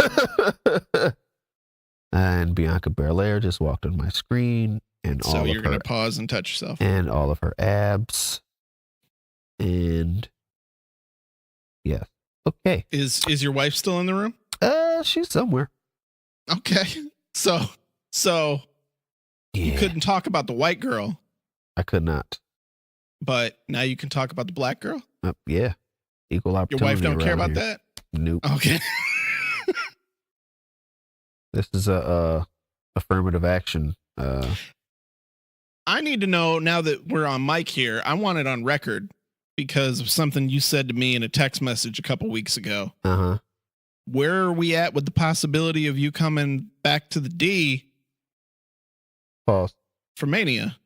And Bianca Belair just walked on my screen, and so you're going to pause and touch yourself. And all of her abs. And yes. Okay. Is your wife still in the room? She's somewhere. Okay. So you couldn't talk about the white girl. I could not. But now you can talk about the black girl? Yeah. Equal opportunity. Your wife don't care about that? Nope. Okay. This is a affirmative action. I need to know, now that we're on mic here, I want it on record because of something you said to me in a text message a couple weeks ago. Uh-huh. Where are we at with the possibility of you coming back to the D Pause. for Mania?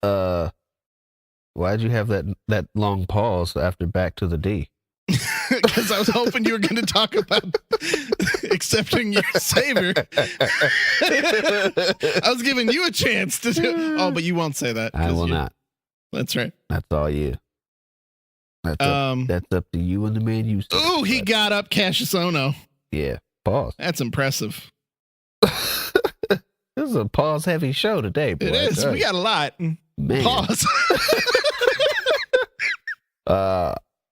Why'd you have that long pause after back to the D? Because I was hoping you were going to talk about accepting your savior. I was giving you a chance to do. Oh, but you won't say that. I will not. That's right. That's all you. That's up to you and the man you. Ooh, he got up Cassius Ohno. Yeah. Pause. That's impressive. This is a pause heavy show today, boy. It is. We got a lot. Man. Pause.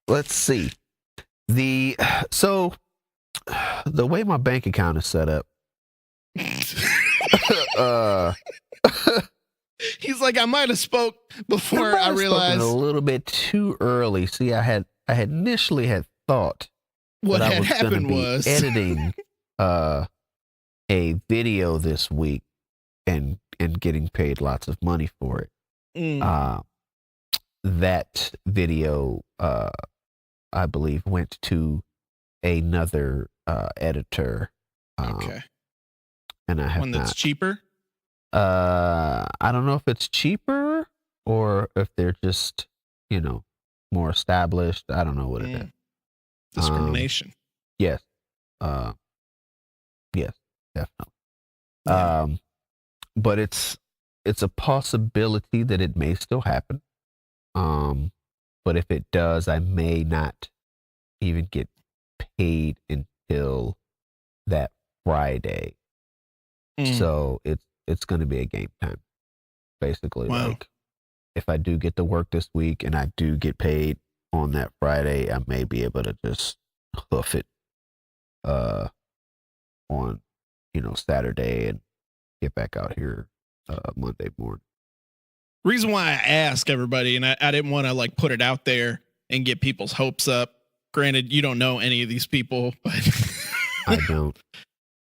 Let's see. The way my bank account is set up. He's like, I might have spoke before I realized a little bit too early. See, I had initially had thought what that had happened was editing a video this week and getting paid lots of money for it. That video, I believe, went to another editor. Okay. And I have one that's not. cheaper. I don't know if it's cheaper or if they're just, more established. I don't know what it is. Discrimination. Yes. Yes, definitely. Yeah. But it's a possibility that it may still happen. But if it does, I may not even get paid until that Friday. So it's going to be a game time, basically. Wow. Like, if I do get to work this week and I do get paid on that Friday, I may be able to just hoof it on Saturday and get back out here Monday morning. Reason why I ask everybody, and I didn't want to like put it out there and get people's hopes up. Granted, you don't know any of these people, but I don't.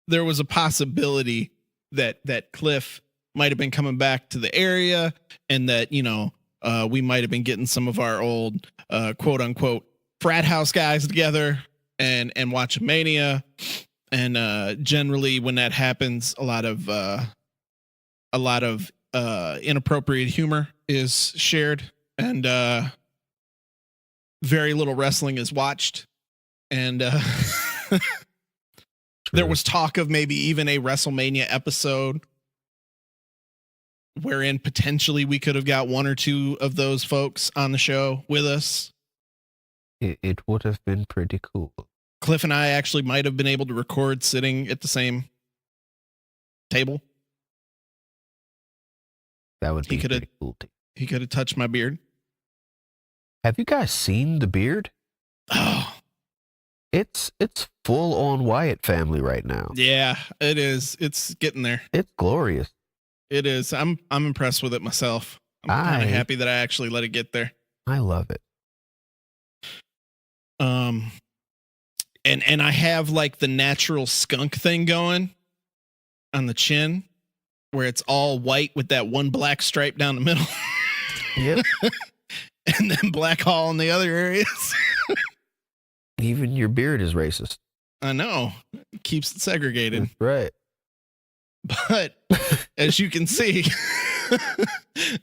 There was a possibility that Cliff might have been coming back to the area, and that we might have been getting some of our old quote unquote frat house guys together and watching Mania. And generally, when that happens, a lot of inappropriate humor is shared, and very little wrestling is watched. And there was talk of maybe even a WrestleMania episode wherein potentially we could have got one or two of those folks on the show with us. It would have been pretty cool. Cliff and I actually might have been able to record sitting at the same table. That would be pretty cool. He could have touched my beard. Have you guys seen the beard? Oh, it's full on Wyatt family right now. yeah, it is. It's getting there. It's glorious. It is. I'm impressed with it myself. I'm kind of happy that I actually let it get there. I love it. And I have like the natural skunk thing going on the chin, where it's all white with that one black stripe down the middle. Yep. And then black all in the other areas. Even your beard is racist. I know. It keeps it segregated. That's right. But as you can see,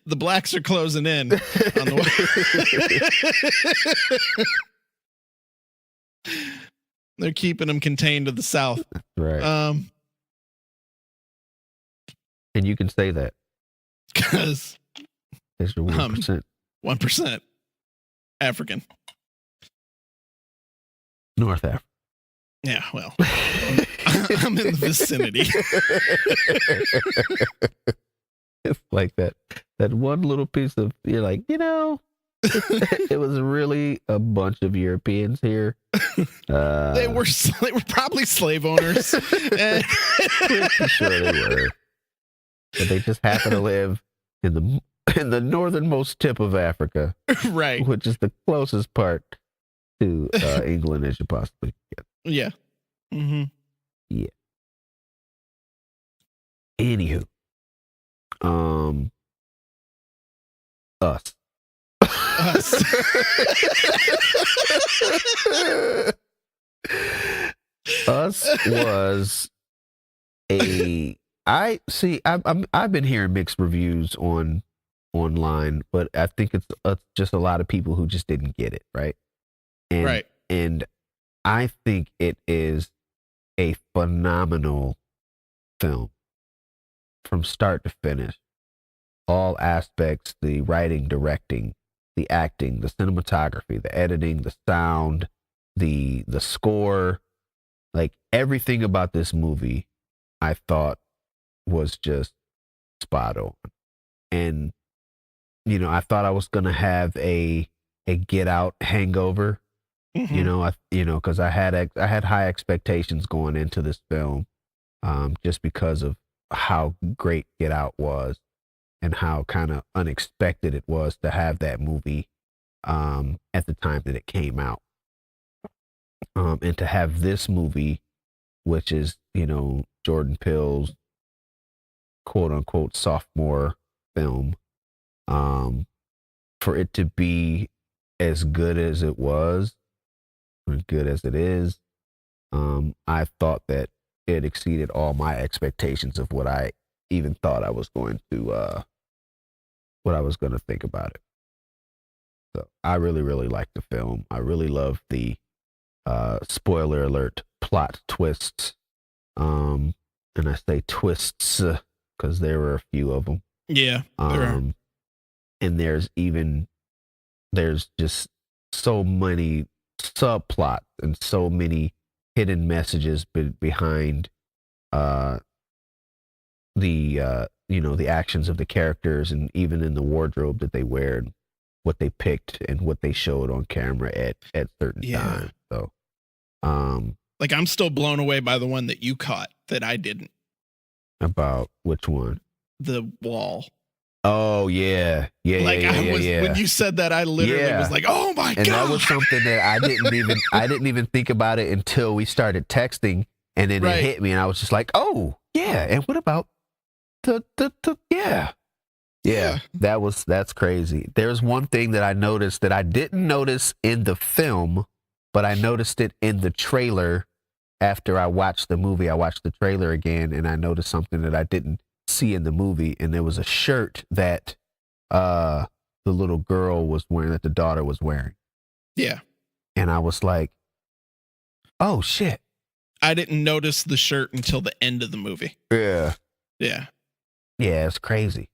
the blacks are closing in on the They're keeping them contained to the south. Right. And you can say that. Because you're 1%. 1% African. North Africa. Yeah, well, I'm in the vicinity. It's like that one little piece of, you're like, it was really a bunch of Europeans here. They were probably slave owners. Pretty sure they were. But they just happen to live in the northernmost tip of Africa. Right. Which is the closest part to England as you possibly get. Yeah. Mm-hmm. Yeah. Anywho, Us. Us. Us was I've been hearing mixed reviews online, but I think it's just a lot of people who just didn't get it, right? Right. And I think it is a phenomenal film from start to finish. All aspects, the writing, directing, the acting, the cinematography, the editing, the sound, the score, like everything about this movie I thought was just spot on. And I thought I was going to have a Get Out hangover. Mm-hmm. Cuz I had high expectations going into this film, just because of how great Get Out was and how kind of unexpected it was to have that movie at the time that it came out. And to have this movie, which is, Jordan Peele's quote unquote sophomore film, for it to be as good as it was, or good as it is, I thought that it exceeded all my expectations of what I even thought I was going to think about it. So I really, really liked the film. I really love the spoiler alert plot twists. And I say twists because there were a few of them. Yeah. There are. And there's just so many subplots and so many hidden messages behind the actions of the characters, and even in the wardrobe that they wear, and what they picked and what they showed on camera at certain times. So like, I'm still blown away by the one that you caught that I didn't. About which one? The wall. Oh yeah. When you said that, I literally was like, "Oh my god!" And that was something that I didn't even think about it until we started texting, and then it hit me, and I was just like, "Oh yeah." And what about the yeah. That's crazy. There's one thing that I noticed that I didn't notice in the film, but I noticed it in the trailer. After I watched the movie, I watched the trailer again, and I noticed something that I didn't see in the movie, and there was a shirt that the little girl was wearing, that the daughter was wearing. Yeah. And I was like, oh shit. I didn't notice the shirt until the end of the movie. Yeah. Yeah. Yeah, it's crazy.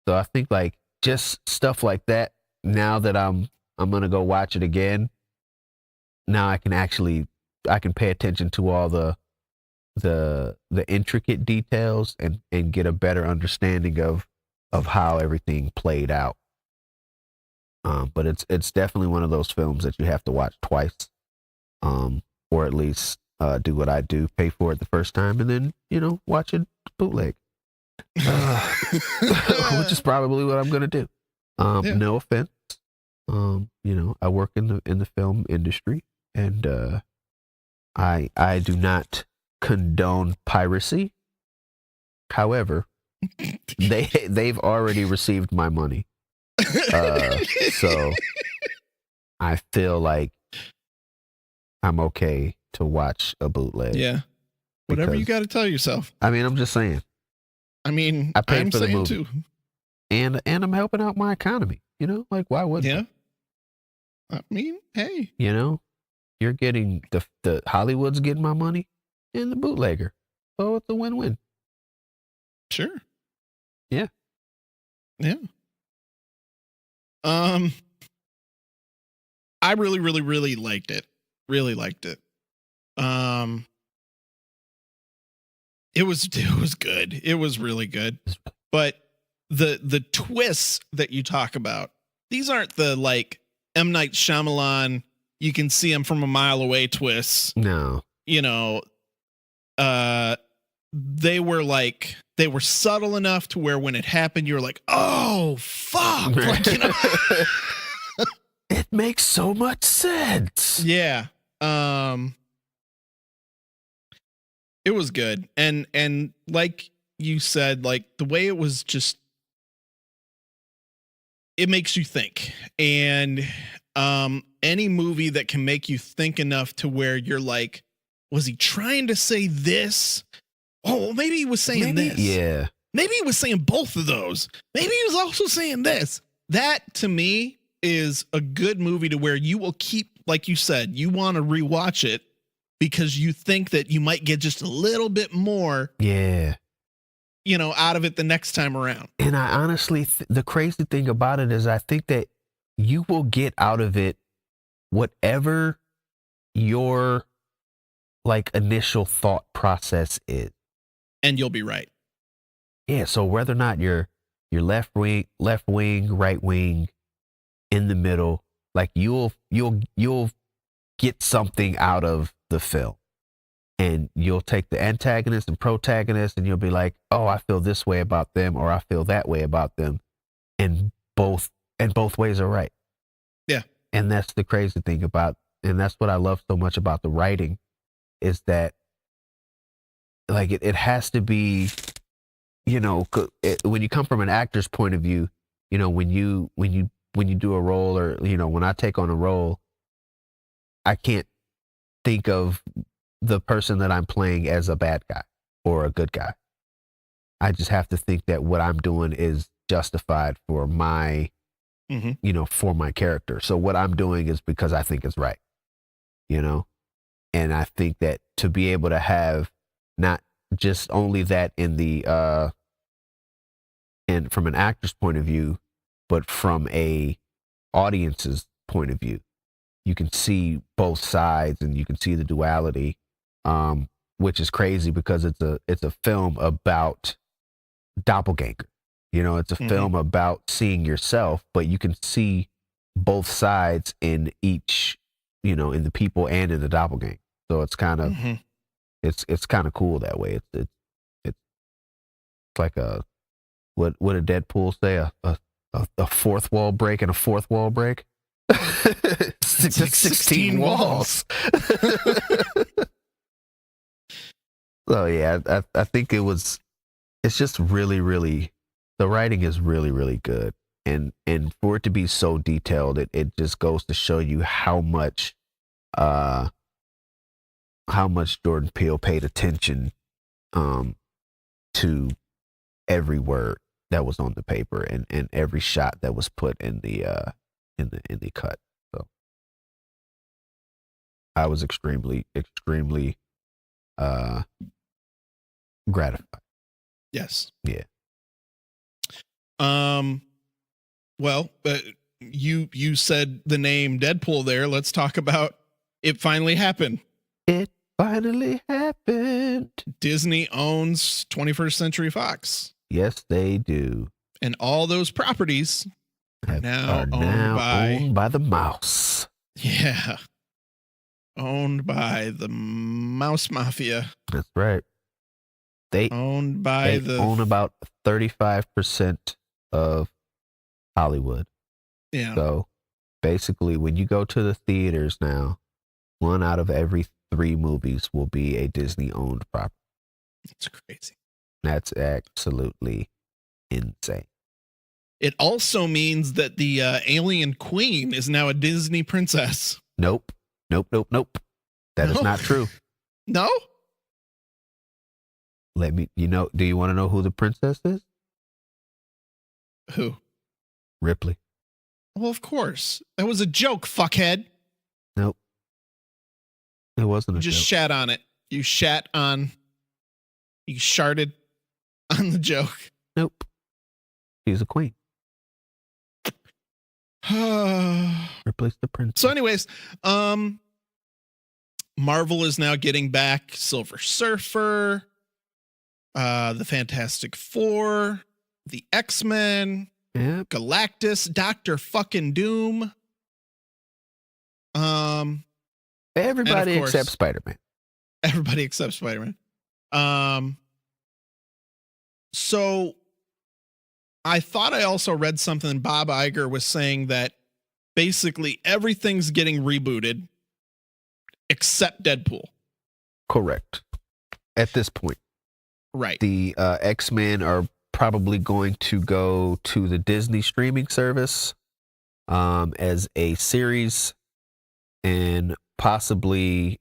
So I think like just stuff like that, now that I'm gonna go watch it again, now I can pay attention to all the intricate details and get a better understanding of how everything played out. But it's definitely one of those films that you have to watch twice, or at least do what I do, pay for it the first time, and then watch it bootleg, which is probably what I'm gonna do. No offense, I work in the film industry, and I do not condone piracy. However, they've already received my money, so I feel like I'm okay to watch a bootleg. Yeah, whatever you got to tell yourself. I mean, I'm just saying. I mean, I paid I'm for the saying movie too, and I'm helping out my economy. Like why wouldn't? Yeah. I mean, hey. You're getting the Hollywood's getting my money, and the bootlegger. So it's a win-win. Sure. Yeah. Yeah. I really, really, really liked it. Really liked it. It was good. It was really good. But the twists that you talk about, these aren't the like M. Night Shyamalan, you can see them from a mile away twists. No. They were subtle enough to where when it happened, you were like, oh fuck. Like, it makes so much sense. Yeah. It was good. And like you said, like the way it was just, it makes you think. And any movie that can make you think enough to where you're like, was he trying to say this? Oh, maybe he was saying this. Yeah. Maybe he was saying both of those. Maybe he was also saying this. That to me is a good movie to where you will keep, like you said, you want to rewatch it because you think that you might get just a little bit more, Yeah. you know, out of it the next time around. And I honestly, the crazy thing about it is I think that you will get out of it whatever your like initial thought process is. And you'll be right. Yeah. So whether or not you're left wing, right wing, in the middle, like you'll get something out of the film. And you'll take the antagonist and protagonist and you'll be like, oh, I feel this way about them or I feel that way about them. And both ways are right. Yeah. And that's the crazy thing about, and that's what I love so much about the writing is that like it has to be, you know, when you come from an actor's point of view, you know, when you do a role or, you know, when I take on a role, I can't think of the person that I'm playing as a bad guy or a good guy. I just have to think that what I'm doing is justified for my, you know, for my character. So what I'm doing is because I think it's right, you know? And I think that to be able to have not just only that in the, and from an actor's point of view, but from a audience's point of view, you can see both sides and you can see the duality, which is crazy because it's a film about doppelganger. You know, it's a film about seeing yourself, but you can see both sides in each, you know, in the people and in the doppelganger. So it's kind of, it's kind of cool that way. It's like a, what did Deadpool say? A fourth wall break and a fourth wall break. It's like 16 walls. So yeah, I think it's just really, really, the writing is really, really good. And for it to be so detailed, it just goes to show you how much Jordan Peele paid attention to every word that was on the paper and every shot that was put in the cut. So I was extremely gratified. Yes. Yeah. Well, you said the name Deadpool there. Let's talk about it finally happened. It finally happened. Disney owns 21st Century Fox. Yes, they do. And all those properties are now owned by the mouse. Yeah. Owned by the Mouse Mafia. That's right. They own about 35% of Hollywood. Yeah. So basically, when you go to the theaters now, 1 out of every 3 movies will be a Disney-owned property. It's crazy. That's absolutely insane. It also means that the Alien Queen is now a Disney princess. Nope. That is not true. No? Do you want to know who the princess is? Who? Ripley. Well, of course. That was a joke, fuckhead. Nope. It wasn't a joke. You just shat on it. You sharted on the joke. Nope. She's a queen. Replace the princess. So anyways, Marvel is now getting back Silver Surfer, the Fantastic Four, the X-Men, yep. Galactus, Dr. fucking Doom. Everybody except Spider-Man. Everybody except Spider-Man. So I thought I also read something. Bob Iger was saying that basically everything's getting rebooted except Deadpool. Correct. At this point. Right. The X-Men are probably going to go to the Disney streaming service as a series, and possibly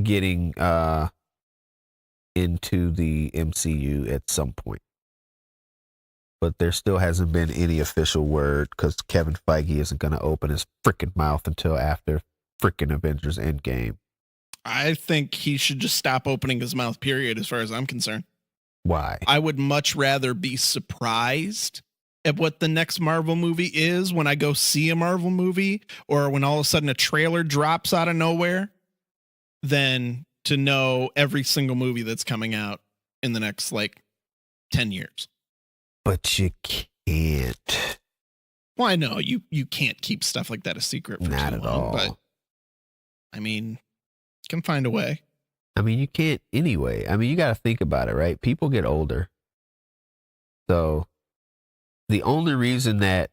getting into the MCU at some point. But there still hasn't been any official word, because Kevin Feige isn't going to open his freaking mouth until after freaking Avengers Endgame. I think he should just stop opening his mouth, period, as far as I'm concerned. Why? I would much rather be surprised at what the next Marvel movie is when I go see a Marvel movie, or when all of a sudden a trailer drops out of nowhere, than to know every single movie that's coming out in the next, 10 years. But you can't. Well, I know you can't keep stuff like that a secret for Not too at long, all. but I mean, can find a way. I mean, you can't anyway. I mean, you got to think about it, right? People get older. So the only reason that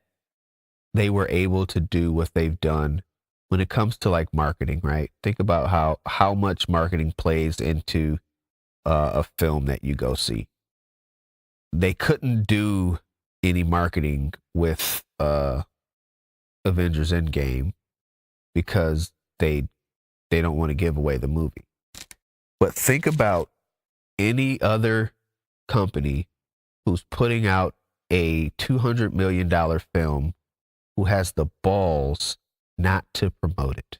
they were able to do what they've done when it comes to marketing, right? Think about how much marketing plays into a film that you go see. They couldn't do any marketing with Avengers Endgame because they don't want to give away the movie. But think about any other company who's putting out a $200 million film who has the balls not to promote it.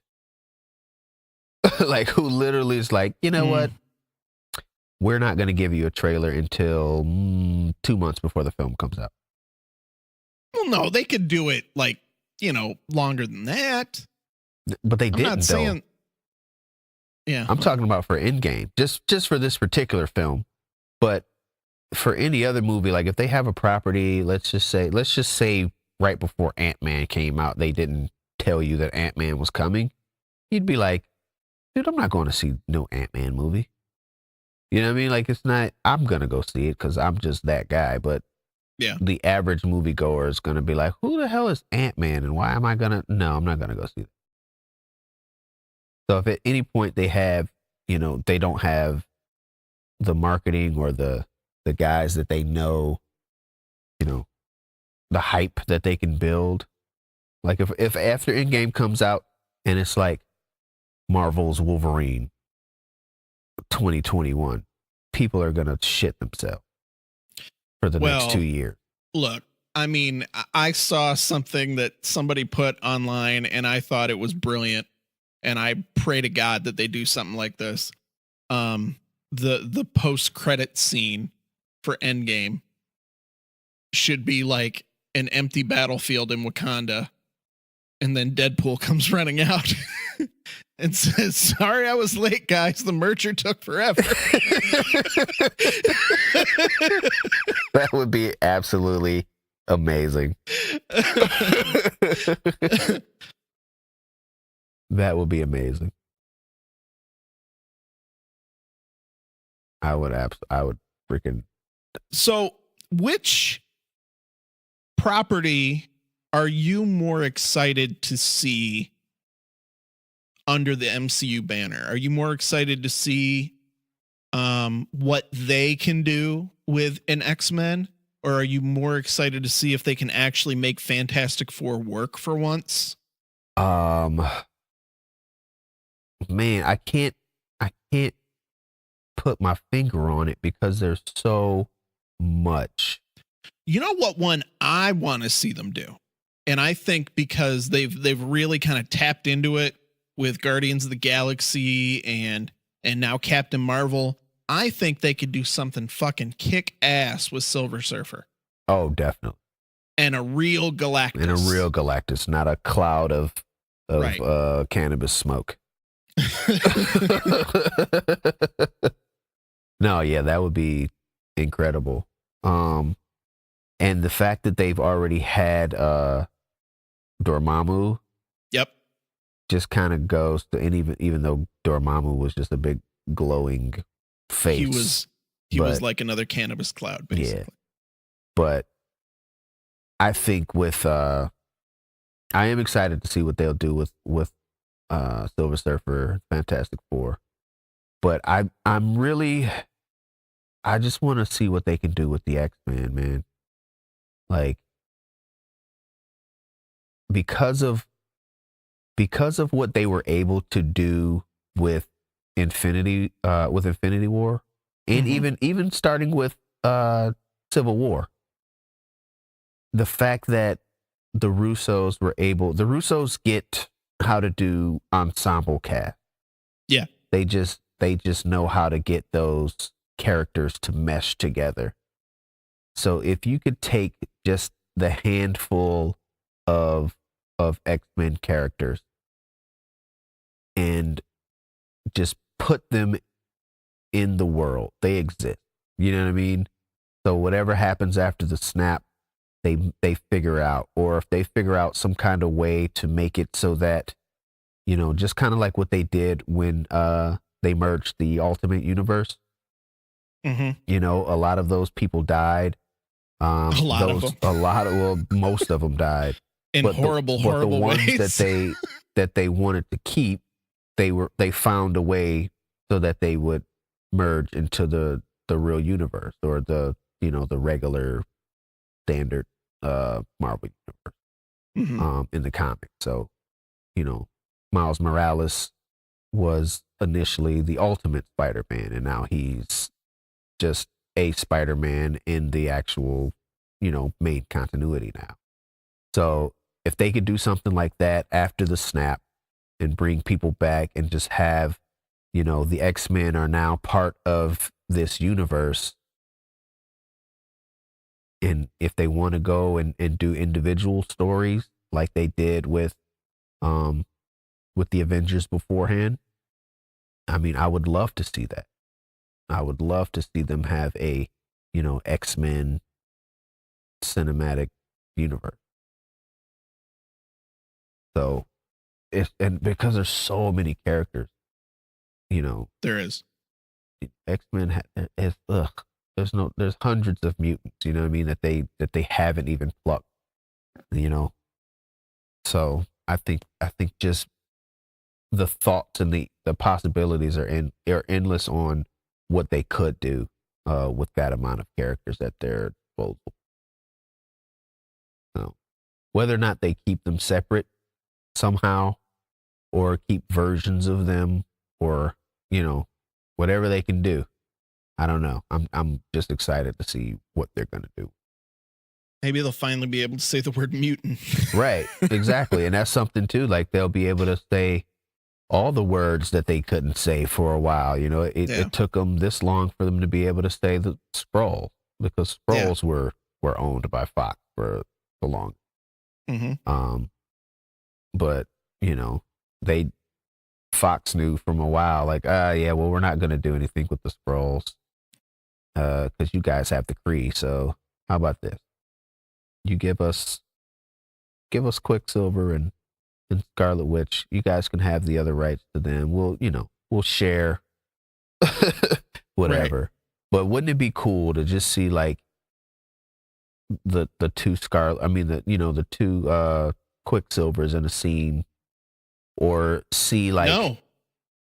Who literally is you know what? We're not going to give you a trailer until 2 months before the film comes out. Well, no, they could do it longer than that. But they didn't, I'm not saying. Yeah, I'm talking about for Endgame, just for this particular film. But for any other movie, if they have a property, let's just say right before Ant-Man came out, they didn't tell you that Ant-Man was coming. You'd be like, dude, I'm not going to see no Ant-Man movie. You know what I mean? It's not, I'm going to go see it because I'm just that guy. But yeah, the average moviegoer is going to be like, who the hell is Ant-Man? And why am I going to? No, I'm not going to go see it. So if at any point they have, they don't have the marketing or the guys that they know, the hype that they can build. If after Endgame comes out and it's Marvel's Wolverine 2021, people are going to shit themselves for the next 2 years. Look, I mean, I saw something that somebody put online and I thought it was brilliant. And I pray to God that they do something like this. The post-credit scene for Endgame should be an empty battlefield in Wakanda. And then Deadpool comes running out and says, sorry I was late, guys. The merger took forever. That would be absolutely amazing. That would be amazing. I would freaking. So, which property are you more excited to see under the MCU banner? Are you more excited to see what they can do with an X-Men? Or are you more excited to see if they can actually make Fantastic Four work for once? Man, I can't put my finger on it because there's so much. You know what one I want to see them do? And I think because they've really kind of tapped into it with Guardians of the Galaxy and now Captain Marvel, I think they could do something fucking kick ass with Silver Surfer. Oh, definitely. And a real Galactus. Not a cloud of right. Cannabis smoke. No, yeah, that would be incredible. And the fact that they've already had Dormammu, yep, just kind of goes to, and even though Dormammu was just a big glowing face, he was like another cannabis cloud, basically. Yeah, but I think with I am excited to see what they'll do with Silver Surfer, Fantastic Four. But I'm really, I just want to see what they can do with the X-Men, man. Like, because of what they were able to do with Infinity War, and even starting with Civil War, the fact that the Russos get how to do ensemble cast. Yeah. They just know how to get those characters to mesh together. So if you could take just the handful of X-Men characters and just put them in the world, they exist. You know what I mean? So whatever happens after the snap, they figure out, or if they figure out some kind of way to make it so that, you know, just kind of like what they did when they merged the Ultimate Universe. You know, a lot of those people died. Most of them died in horrible ones ways. that they wanted to keep, they found a way so that they would merge into the real universe, or the regular standard Marvel universe in the comics. So, you know, Miles Morales was initially the Ultimate Spider-Man, and now he's just a Spider-Man in the actual, you know, main continuity now. So if they could do something like that after the snap and bring people back and just have, you know, the X-Men are now part of this universe, and if they want to go and do individual stories like they did with the Avengers beforehand, I mean, I would love to see that. I would love to see them have a, you know, X-Men cinematic universe. So, and because there's so many characters, you know, There is. X-Men there's hundreds of mutants, you know what I mean, that they haven't even plucked, you know. So I think just the thoughts and the possibilities are endless on what they could do with that amount of characters at their disposal. So, whether or not they keep them separate somehow, or keep versions of them, or, you know, whatever they can do, I don't know. I'm just excited to see what they're gonna do. Maybe they'll finally be able to say the word mutant. Right, exactly. And that's something too, like they'll be able to say all the words that they couldn't say for a while. You know, it took them this long for them to be able to say the Skrull, because Skrulls were owned by Fox for so long. But, you know, Fox knew from a while, like, yeah, well, we're not going to do anything with the Skrulls because you guys have the Kree. So how about this? You give us Quicksilver and Scarlet Witch. You guys can have the other rights to them. We'll share whatever. Right. But wouldn't it be cool to just see like the two the two Quicksilvers in a scene, or see like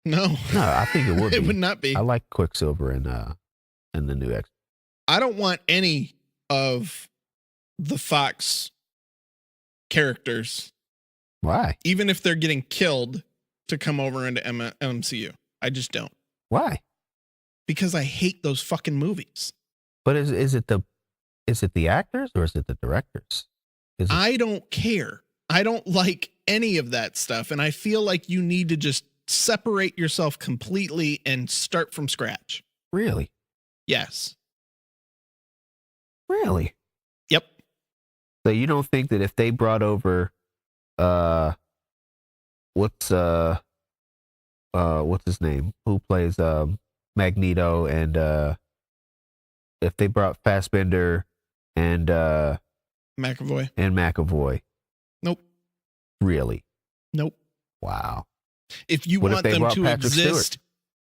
no, I think it would. It would not be. I like Quicksilver in the new X. I don't want any of the Fox characters. Why? Even if they're getting killed, to come over into MCU. I just don't. Why? Because I hate those fucking movies. But is it the actors or is it the directors? I don't care. I don't like any of that stuff, and I feel like you need to just separate yourself completely and start from scratch. Really? Yes. Really? Yep. So you don't think that if they brought over what's his name? Who plays Magneto, and if they brought Fassbender and McAvoy. Nope. Really? Nope. Wow. If you want them to exist,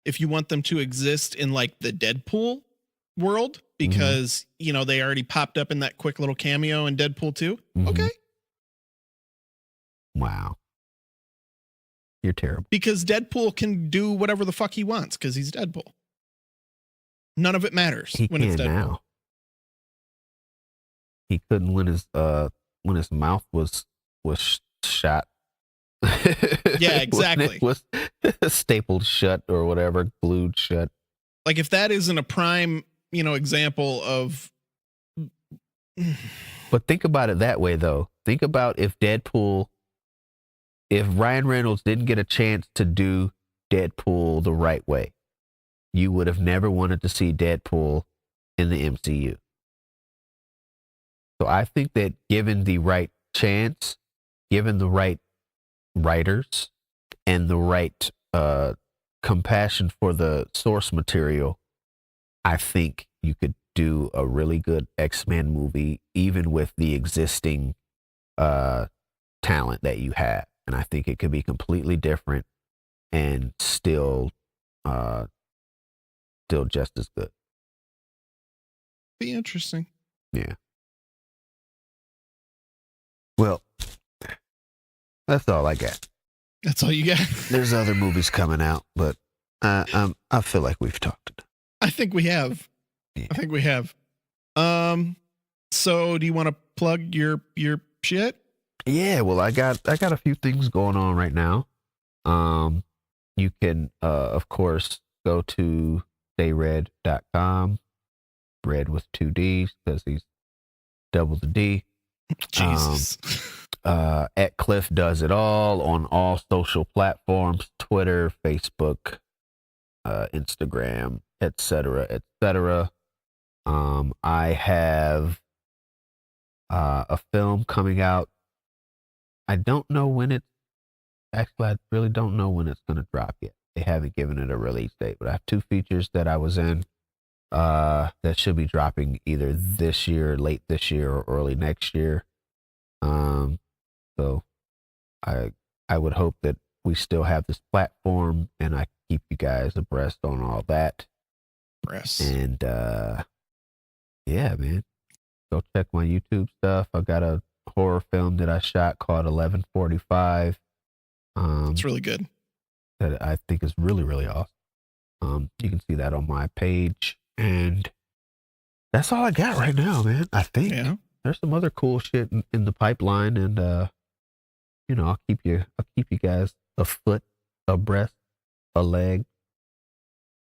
if you want them to exist in like the Deadpool world, because you know they already popped up in that quick little cameo in Deadpool 2. Okay. Wow. you're terrible. Because Deadpool can do whatever the fuck he wants because he's Deadpool. None of it matters He when it's can Deadpool. now. He couldn't when his mouth was shot. Yeah, exactly. When it was stapled shut or whatever, glued shut. Like if that isn't a prime, example of. But think about it that way, though. Think about if Ryan Reynolds didn't get a chance to do Deadpool the right way, you would have never wanted to see Deadpool in the MCU. So I think that given the right chance, given the right writers, and the right compassion for the source material, I think you could do a really good X-Men movie, even with the existing talent that you have. And I think it could be completely different and still just as good. Be interesting. Yeah. Well, that's all I got. That's all you got. There's other movies coming out, but I feel like we've talked enough. I think we have. Yeah. I think we have. So do you want to plug your shit? Yeah, well, I got a few things going on right now. You can of course go to stayred.com, red with 2 D's because he's double the D. Jesus. At Cliff Does It All on all social platforms, Twitter, Facebook, Instagram, etc., etc. I have a film coming out. I don't know when I really don't know when it's going to drop yet. They haven't given it a release date, but I have 2 features that I was in that should be dropping either this year, late this year, or early next year. So I would hope that we still have this platform and I keep you guys abreast on all that. And yeah, man, go check my YouTube stuff. I got a horror film that I shot called 1145. It's really good. That I think is really, really awesome. You can see that on my page, and that's all I got right now, man. I think there's some other cool shit in the pipeline, and I'll keep you guys a foot, abreast, a leg,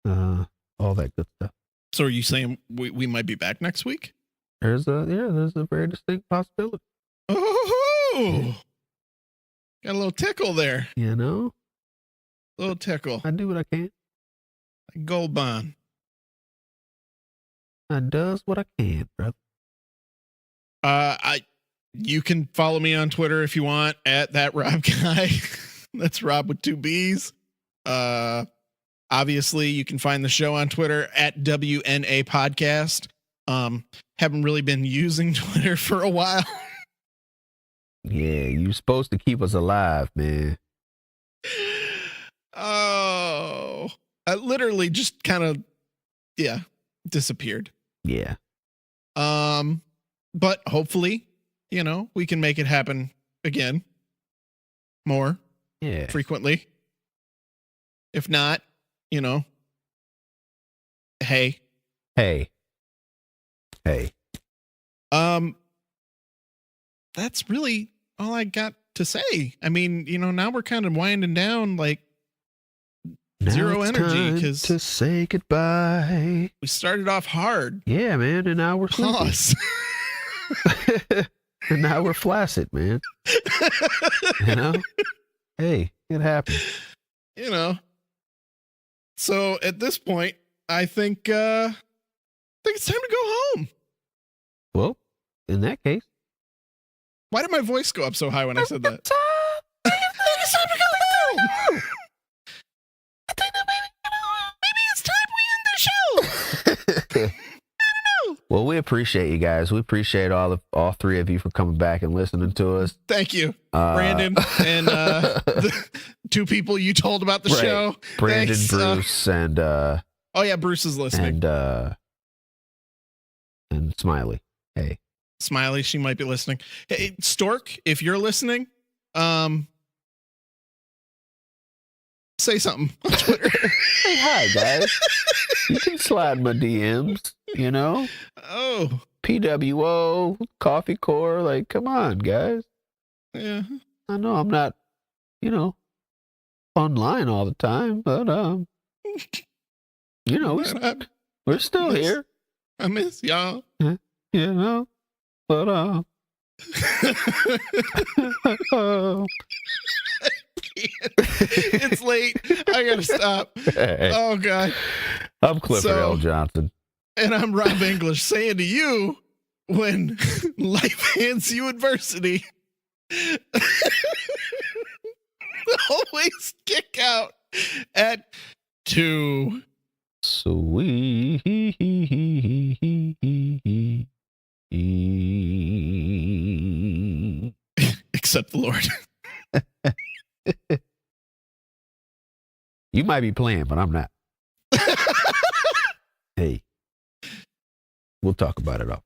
all that good stuff. So are you saying we might be back next week? There's a very distinct possibility. Oh, got a little tickle there. Little tickle. I do what I can. Like Gold Bond. I does what I can, brother. You can follow me on Twitter if you want at that Rob guy. That's Rob with 2 B's. Obviously you can find the show on Twitter at WNA podcast. Haven't really been using Twitter for a while. Yeah, you're supposed to keep us alive, man. Oh, I literally just kind of, disappeared. Yeah. But hopefully, we can make it happen again. More. Yeah. Frequently. If not, hey. That's really all I got to say. I mean, now we're kind of winding down, like now zero it's energy time because to say goodbye. We started off hard. Yeah, man, and now we're Pause. And now we're flaccid, man. Hey, it happens. So at this point, I think it's time to go home. Well, in that case, why did my voice go up so high when I said that? It's time to go home. I think that maybe it's time we end the show. Well, we appreciate you guys. We appreciate all 3 of you for coming back and listening to us. Thank you, Brandon, and the 2 people you told about the show. Brandon, Thanks. Bruce, and Bruce is listening, and Smiley. Hey, Smiley, she might be listening. Hey, Stork, if you're listening, say something on Twitter. Say hi, guys. You can slide my DMs, you know? Oh. PWO, Coffee Core, like, come on, guys. Yeah. I know I'm not, online all the time, but, we're still here. I miss y'all. But, it's late. I gotta stop. Hey, Oh God. I'm Clifford L. Johnson. And I'm Robb English saying to you, when life hands you adversity, always kick out at 2. Sweet. Except the Lord. You might be playing, but I'm not. Hey, we'll talk about it all.